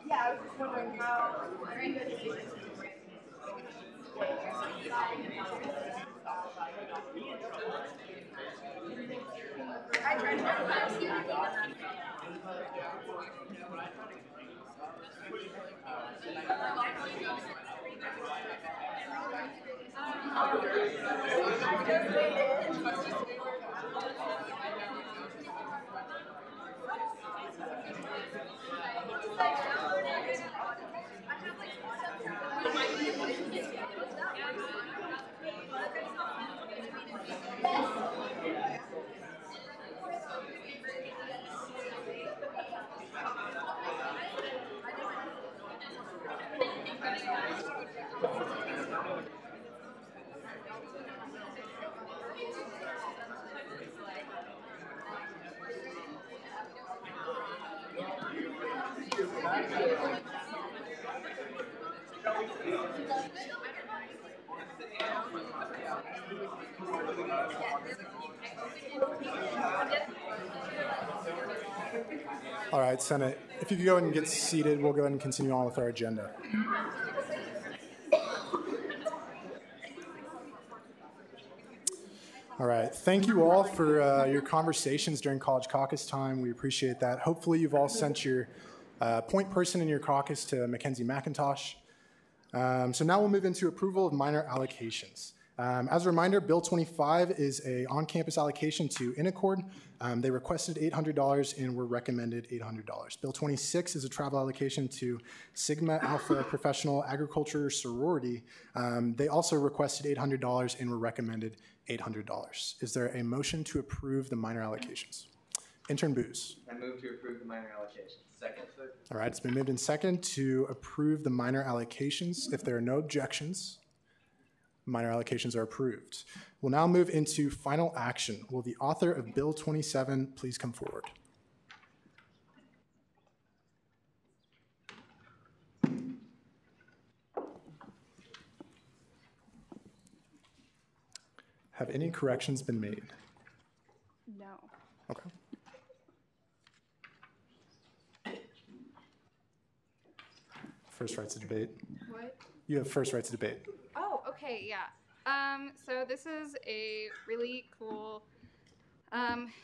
Yeah, I was just wondering how. I tried to. All right, Senate, if you could go ahead and get seated, we'll go ahead and continue on with our agenda. All right, thank you all for your conversations during College Caucus time. We appreciate that. Hopefully you've all sent your point person in your caucus to Mackenzie McIntosh. So now we'll move into approval of minor allocations. As a reminder, Bill 25 is a on-campus allocation to Inaccord. They requested $800 and were recommended $800. Bill 26 is a travel allocation to Sigma Alpha Professional Agriculture Sorority. They also requested $800 and were recommended $800. Is there a motion to approve the minor allocations? Intern Booz. I move to approve the minor allocations. Second. All right, it's been moved in second to approve the minor allocations. If there are no objections, minor allocations are approved. We'll now move into final action. Will the author of Bill 27 please come forward? Have any corrections been made? No. Okay. First right to debate. What? You have first right to debate. Oh, okay, yeah. So this is a really cool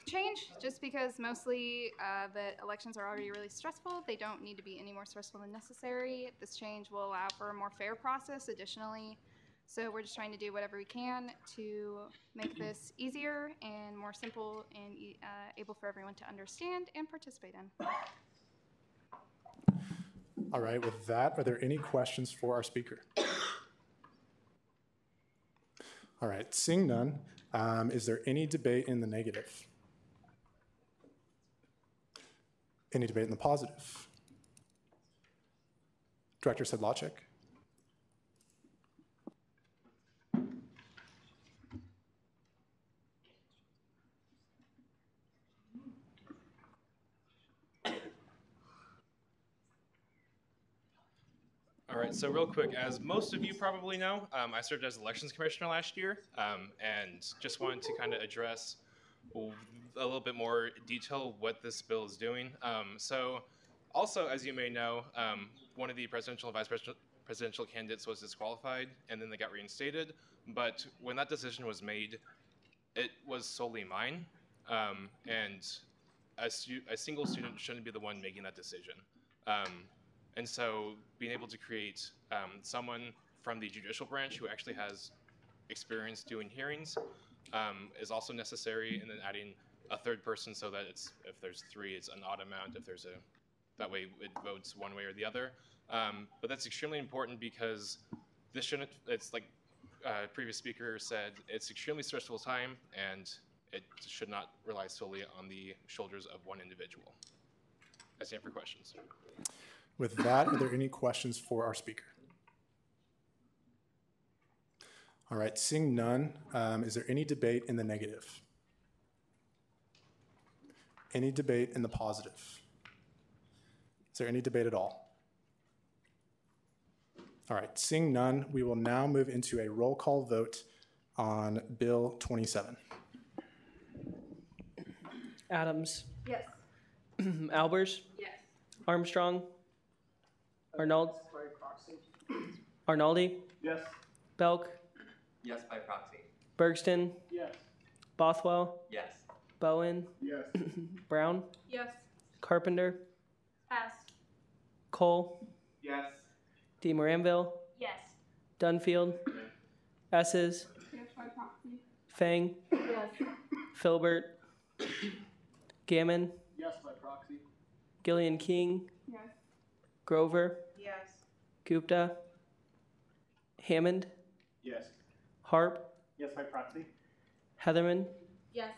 change, just because mostly the elections are already really stressful. They don't need to be any more stressful than necessary. This change will allow for a more fair process additionally. So we're just trying to do whatever we can to make this easier and more simple and able for everyone to understand and participate in. All right, with that, are there any questions for our speaker? All right, seeing none, is there any debate in the negative? Any debate in the positive? Director Sedlacek? All right, so real quick, as most of you probably know, I served as elections commissioner last year, and just wanted to kind of address a little bit more detail what this bill is doing. So also, as you may know, one of the presidential and vice presidential candidates was disqualified, and then they got reinstated. But when that decision was made, it was solely mine, and a single student shouldn't be the one making that decision. And so being able to create someone from the judicial branch who actually has experience doing hearings is also necessary, and then adding a third person so that it's, if there's three, it's an odd amount. If there's that way it votes one way or the other. But that's extremely important because this shouldn't, it's like previous speaker said, it's extremely stressful time, and it should not rely solely on the shoulders of one individual. I stand for questions. With that, are there any questions for our speaker? All right, seeing none, is there any debate in the negative? Any debate in the positive? Is there any debate at all? All right, seeing none, we will now move into a roll call vote on Bill 27. Adams. Yes. Albers. Yes. Armstrong. Arnaldi. Yes. Belk. Yes, by proxy. Bergston. Yes. Bothwell. Yes. Bowen. Yes. Brown. Yes. Carpenter. Pass. Cole. Yes. D. Moranville. Yes. Dunfield. Esses. Yes, by proxy. Fang. Yes. Filbert. Gammon. Yes, by proxy. Gillian King. Yes. Grover. Yes. Gupta. Hammond. Yes. Harp. Yes, by proxy. Heatherman. Yes.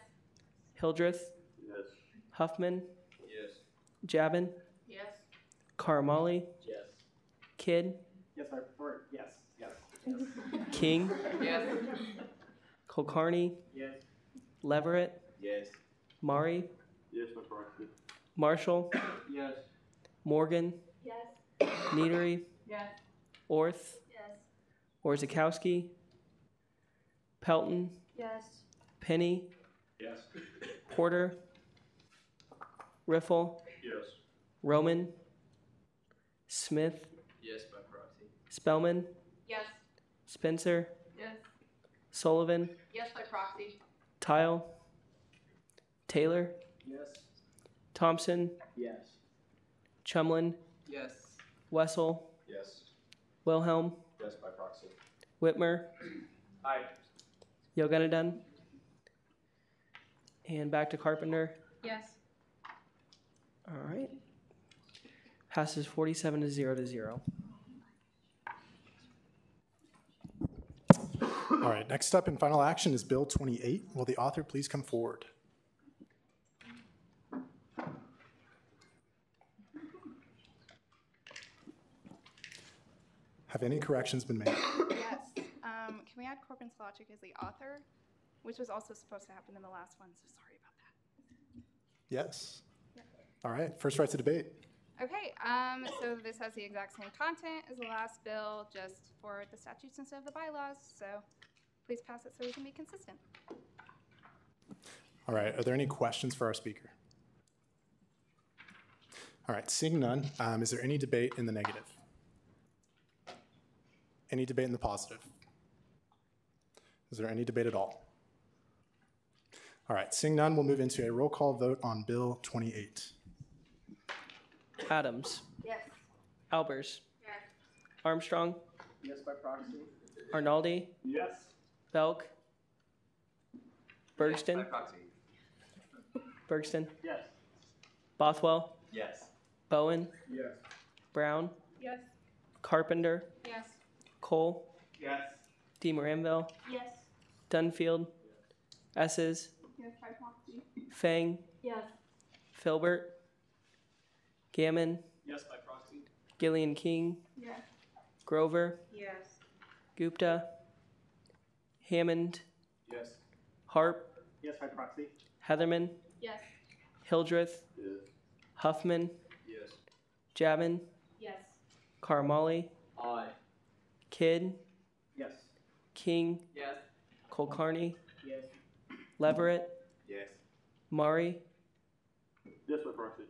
Hildreth. Yes. Huffman. Yes. Jabin. Yes. Karamali. Yes. Kidd. Yes, by or yes. Yes. King. Yes. Kulkarni. Yes. Leverett. Yes. Mari. Yes, by proxy. Marshall. Yes. Morgan. Yes. Neatery. Yes. Orth. Yes. Orzakowski. Pelton. Yes. Penny. Yes. Porter. Riffle. Yes. Roman. Smith. Yes, by proxy. Spellman. Yes. Spencer. Yes. Sullivan. Yes, by proxy. Tile. Taylor. Yes. Thompson. Yes. Chumlin. Yes. Wessel. Yes. Wilhelm. Yes, by proxy. Whitmer. Aye. Yoganadun. And back to Carpenter. Yes. All right. Passes 47 to 0. All right, next up in final action is Bill 28. Will the author please come forward? Have any corrections been made? Yes. Can we add Corbin Slochik as the author, which was also supposed to happen in the last one, so sorry about that. Yes. All right, first right to debate. Okay, so this has the exact same content as the last bill, just for the statutes instead of the bylaws, so please pass it so we can be consistent. All right, are there any questions for our speaker? All right, seeing none, is there any debate in the negative? Any debate in the positive? Is there any debate at all? All right, seeing none, we'll move into a roll call vote on Bill 28. Adams. Yes. Albers. Yes. Armstrong. Yes, by proxy. Arnaldi. Yes. Belk. Bergston. By proxy. Bergston. Yes. Bothwell. Yes. Bowen. Yes. Brown. Yes. Carpenter. Yes. Cole. Yes. D. Moranville. Yes. Dunfield. Esses. Yes, by proxy. Fang. Yes. Filbert. Gammon. Yes, by proxy. Gillian King. Yes. Grover. Yes. Gupta. Hammond. Yes. Harp. Yes, by proxy. Heatherman. Yes. Hildreth. Yes. Huffman. Yes. Jabin. Yes. Karamali. Aye. Kidd. Yes. King. Yes. Kulkarni. Yes. Leverett. Yes. Mari. Yes, by proxy.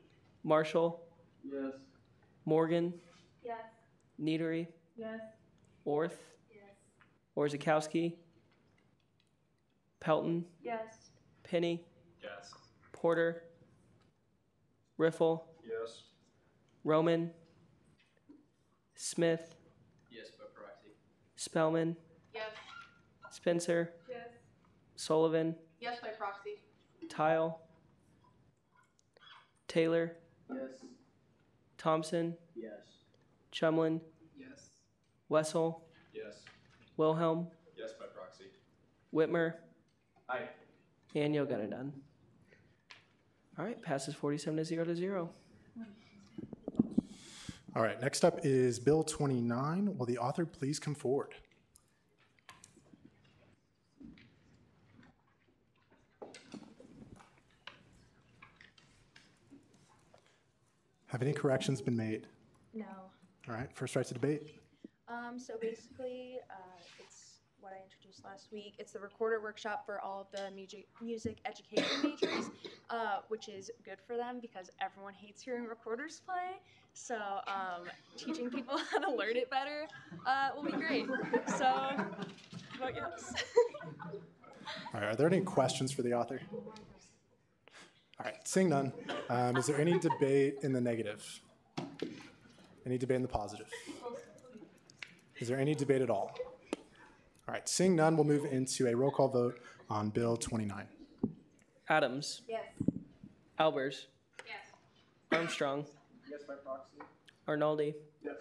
Marshall. Yes. Morgan. Yes. Neatery. Yes. Orth. Yes. Orzakowski. Pelton. Yes. Penny. Yes. Porter. Riffle. Yes. Roman. Smith. Yes, by proxy. Spellman. Yes. Spencer. Yes. Sullivan. Yes, by proxy. Tile. Taylor. Yes. Thompson. Yes. Chumlin, Yes. Wessel, Yes. Wilhelm, Yes, by proxy. Whitmer, Aye. and Yoganadon. All right, passes 47 to 0. All right, next up is Bill 29. Will the author please come forward? Have any corrections been made? No. All right, first right to debate. So basically, it's what I introduced last week. It's the recorder workshop for all of the music education majors, which is good for them because everyone hates hearing recorders play. So teaching people how to learn it better will be great. So vote yes. All right, are there any questions for the author? All right, seeing none, is there any debate in the negative? Any debate in the positive? Is there any debate at all? All right, seeing none, we'll move into a roll call vote on Bill 29. Adams, Yes. Albers, Yes. Armstrong, Yes, by proxy. Arnoldi, Yes.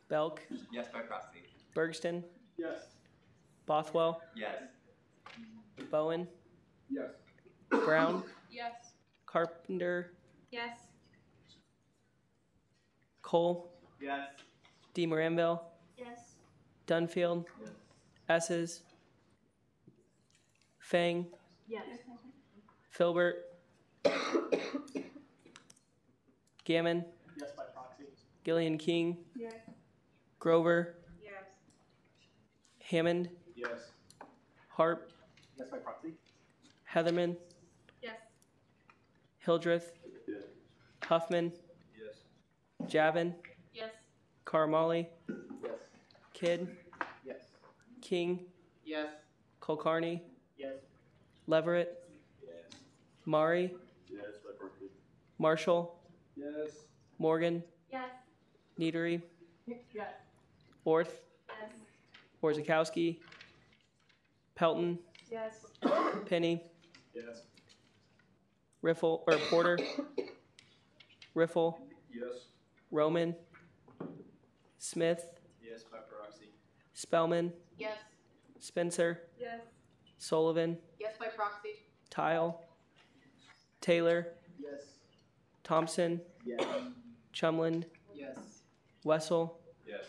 Belk, Yes, by proxy. Bergston, Yes. Bothwell, Yes. Bowen, Yes. Brown, Yes. Carpenter, Yes. Cole, Yes. D. Moranville, Yes. Dunfield, Esses, Fang, Yes. Filbert, Gammon, Yes, by proxy. Gillian King, Yes. Grover, Yes. Hammond, Yes. Harp, Yes, by proxy. Heatherman, Yes. Hildreth, Yes. Huffman, Yes. Javin, Yes. Carmali, Yes. Kidd, Yes. King, Yes. Kulkarni, Yes. Leverett, Yes. Mari, Yes, by proxy. Marshall, Yes. Morgan, Yes. Niedery, Yes. Orth, Yes. Orzakowski, Pelton, Yes. Penny, Yes. Riffle, or Porter, Riffle, Yes. Roman, Smith, Yes, by proxy. Spellman, Yes. Spencer, Yes. Sullivan, Yes, by proxy. Tile, Taylor, Yes. Thompson, Yes. Chumlin, Yes. Wessel, Yes.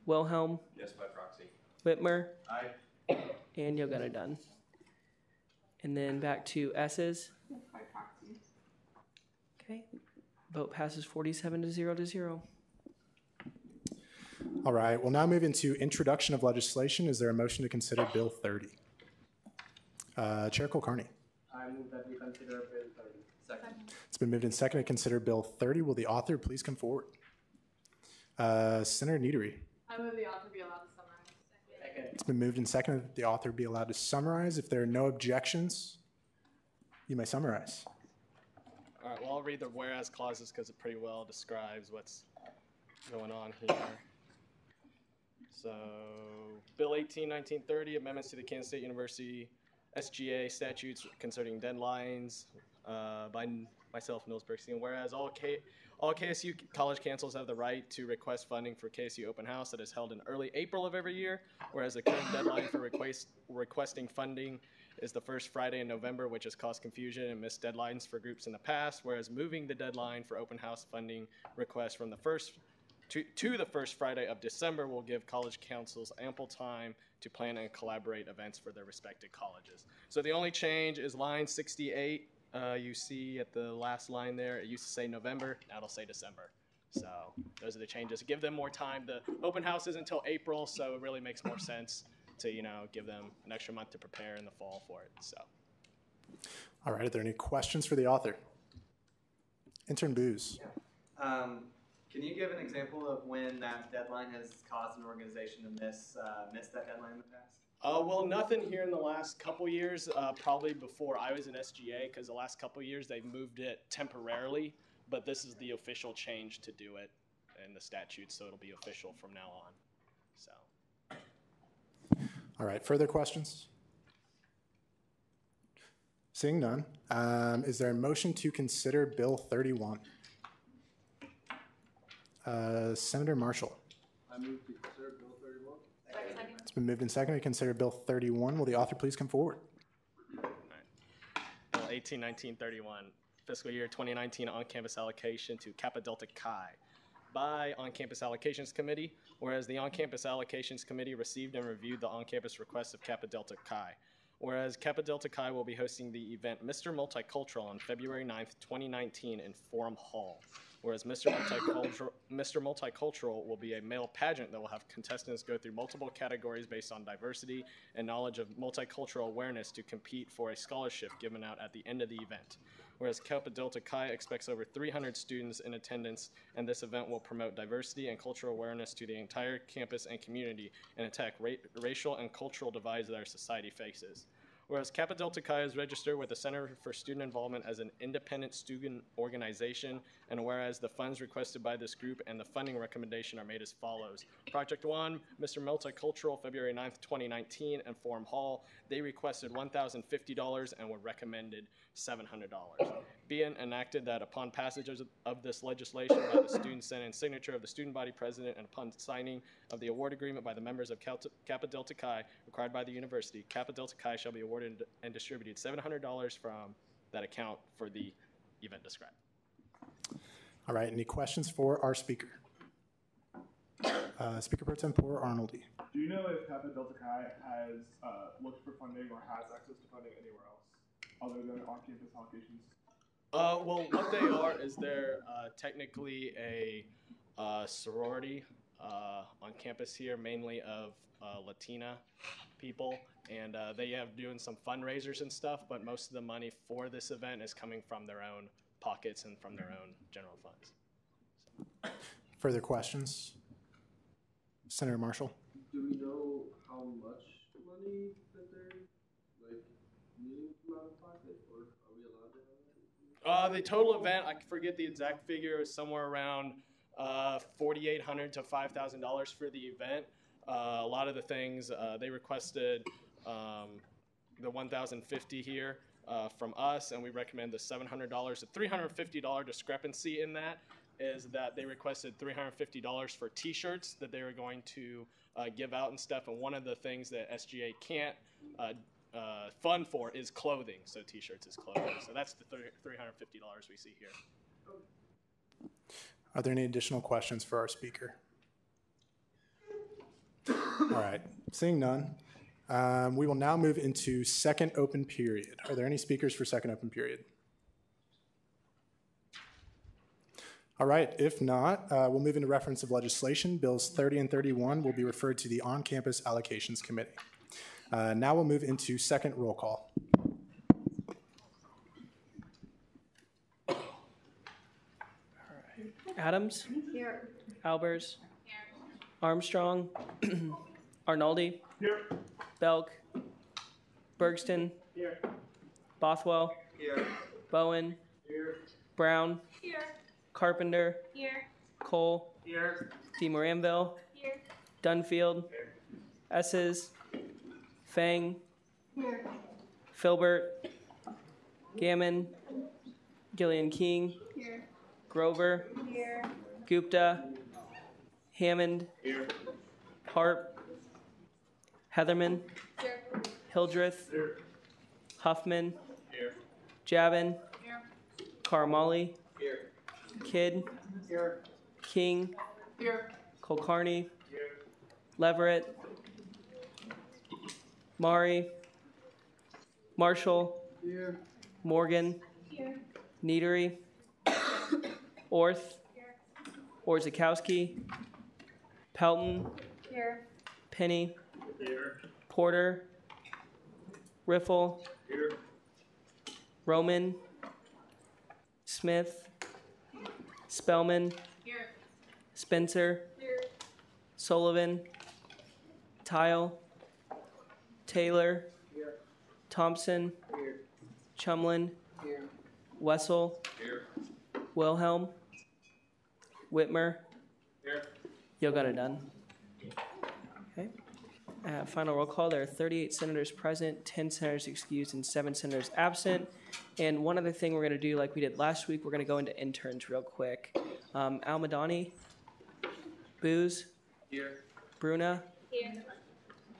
Wilhelm, Yes, by proxy. Whitmer, Aye. and Yoganadon. And then back to S's. Yes, by proxy. Okay. Vote passes 47 to 0. All right, we'll now move into introduction of legislation. Is there a motion to consider Bill 30? Chair Kulkarni. I move that we consider Bill 30. Second. It's been moved and seconded to consider Bill 30. Will the author please come forward? Senator Niedery. I move the author be allowed to summarize. Second. It's been moved and seconded that the author be allowed to summarize. If there are no objections, you may summarize. All right, well, I'll read the whereas clauses because it pretty well describes what's going on here. So, Bill 18, 1930, amendments to the Kansas State University SGA statutes concerning deadlines by myself, Nils Bergstein. Whereas all KSU college councils have the right to request funding for KSU Open House that is held in early April of every year, whereas the current deadline for requesting funding is the first Friday in November, which has caused confusion and missed deadlines for groups in the past, whereas moving the deadline for open house funding requests from the first to the first Friday of December will give college councils ample time to plan and collaborate events for their respective colleges. So the only change is line 68. You see at the last line there, it used to say November, now it'll say December. So those are the changes. Give them more time. The open house is until April, so it really makes more sense to, give them an extra month to prepare in the fall for it. So. All right, are there any questions for the author? Intern Booz. Yeah. Can you give an example of when that deadline has caused an organization to miss that deadline in the past? Well, nothing here in the last couple years, probably before I was in SGA, because the last couple years they've moved it temporarily, but this is the official change to do it in the statute, so it'll be official from now on. So. All right, further questions? Seeing none, is there a motion to consider Bill 31? Senator Marshall. I move to consider Bill 31. It's been moved and seconded to consider Bill 31. Will the author please come forward? Bill 181931, fiscal year 2019 on-campus allocation to Kappa Delta Chi by On-Campus Allocations Committee, whereas the On-Campus Allocations Committee received and reviewed the on-campus requests of Kappa Delta Chi. Whereas Kappa Delta Chi will be hosting the event Mr. Multicultural on February 9th, 2019 in Forum Hall. Whereas Mr. Multicultural will be a male pageant that will have contestants go through multiple categories based on diversity and knowledge of multicultural awareness to compete for a scholarship given out at the end of the event. Whereas Kappa Delta Chi expects over 300 students in attendance, and this event will promote diversity and cultural awareness to the entire campus and community and attack racial and cultural divides that our society faces. Whereas Kappa Delta Chi is registered with the Center for Student Involvement as an independent student organization, and whereas the funds requested by this group and the funding recommendation are made as follows. Project 1, Mr. Multicultural, February 9th, 2019, and Forum Hall. They requested $1,050 and were recommended $700. Be it enacted that upon passage of this legislation by the Student Senate and signature of the student body president, and upon signing of the award agreement by the members of Kappa Delta Chi required by the university, Kappa Delta Chi shall be awarded and distributed $700 from that account for the event described. All right, any questions for our speaker? Speaker Pro Tempore Arnoldi. Do you know if Kappa Delta Chi has looked for funding or has access to funding anywhere else other than on-campus allocations? Well, what they are is they're technically a sorority on campus here, mainly of Latina people, and they have doing some fundraisers and stuff, but most of the money for this event is coming from their own pockets and from their own general funds. Further questions? Senator Marshall. Do we know how much money that they're needing from out of pocket, or are we allowed to have that? The total event, I forget the exact figure, is somewhere around $4,800 to $5,000 for the event. A lot of the things they requested the $1,050 here from us, and we recommend the $700. The $350 discrepancy in that is that they requested $350 for T-shirts that they were going to give out and stuff. And one of the things that SGA can't fund for is clothing. So T-shirts is clothing. So that's the $350 we see here. Are there any additional questions for our speaker? All right, seeing none, we will now move into second open period. Are there any speakers for second open period? All right, if not, we'll move into reference of legislation. Bills 30 and 31 will be referred to the On-Campus Allocations Committee. Now we'll move into second roll call. Adams? Here. Albers? Here. Armstrong? Arnoldi? Here. Belk? Bergston? Here. Bothwell? Here. Bowen? Here. Brown? Here. Carpenter? Here. Cole? Here. DeMoranville? Here. Dunfield? Here. Esses? Fang? Here. Filbert? Gammon? Gillian King? Here. Grover? Here. Gupta? Hammond? Here. Harp? Heatherman? Here. Hildreth? Here. Huffman? Here. Javin? Here. Carmali? Here. Kidd? Here. King? Here. Kulkarni? Here. Leverett? Mari? Marshall? Here. Morgan? Here. Neatery? Orth? Orzakowski? Pelton? Here. Penny? Here. Porter? Riffle? Here. Roman? Smith? Spellman? Here. Spencer? Here. Sullivan? Tile? Taylor? Here. Thompson? Here. Chumlin? Here. Wessel? Here. Wilhelm? Whitmer? Here. Yogana done. Okay. Final roll call. There are 38 senators present, 10 senators excused, and 7 senators absent. And one other thing we're going to do, like we did last week, we're going to go into interns real quick. Al Madani, Booz. Here. Bruna. Here.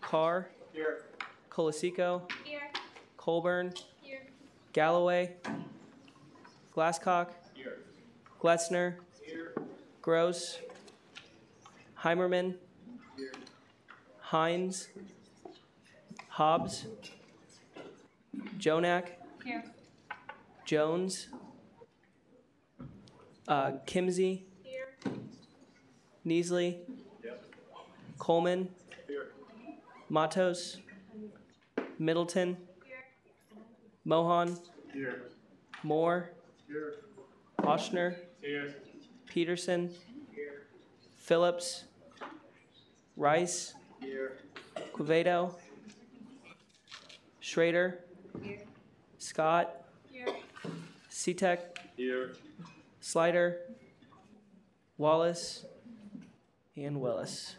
Carr. Here. Colesico. Here. Colburn. Here. Galloway. Glasscock. Here. Gletzner. Here. Gross. Heimerman. Here. Hines. Hobbs. Jonak. Here. Jones. Kimsey. Here. Neasley. Yep. Coleman. Here. Matos. Middleton. Here. Mohan. Here. Moore. Here. Ochsner. Here. Peterson. Here. Phillips. Rice. Here. Quevedo. Schrader. Here. Scott. Here. Cetek. Here. Slider. Wallace. And Willis.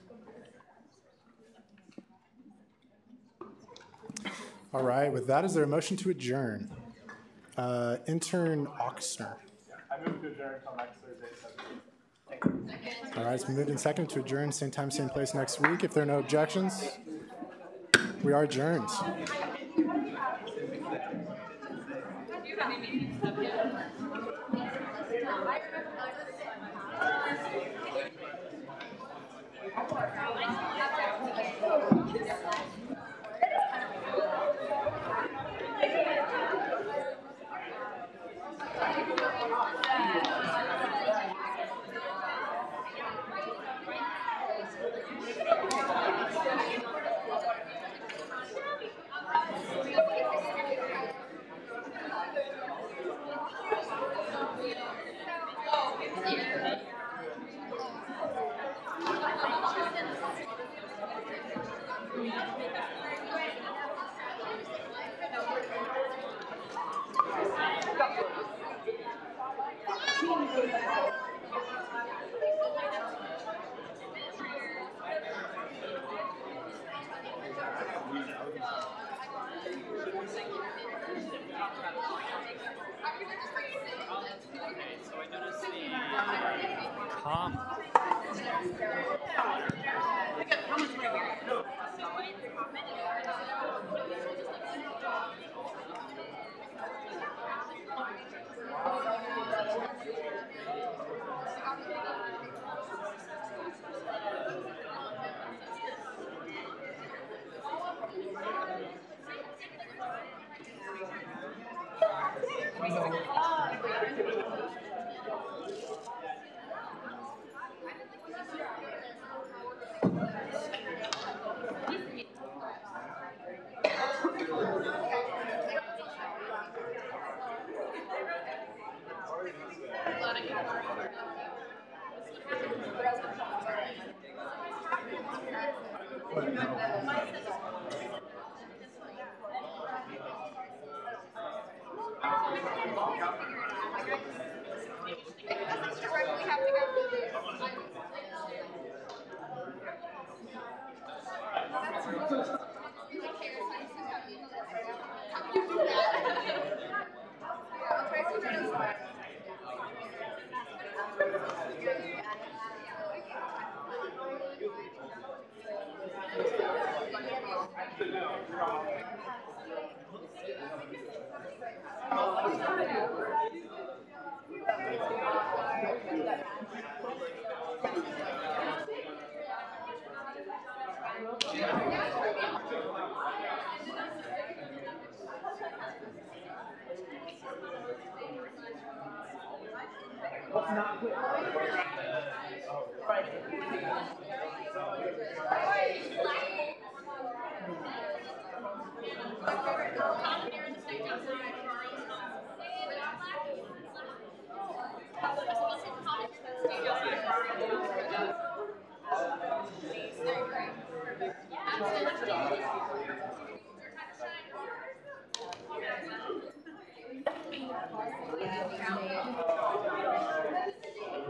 All right, with that, is there a motion to adjourn? Intern Ochsner. I move to adjourn until next Thursday, 17th. All right, it's been moved and seconded to adjourn, same time, same place next week. If there are no objections, we are adjourned.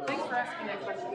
Thanks for asking that question.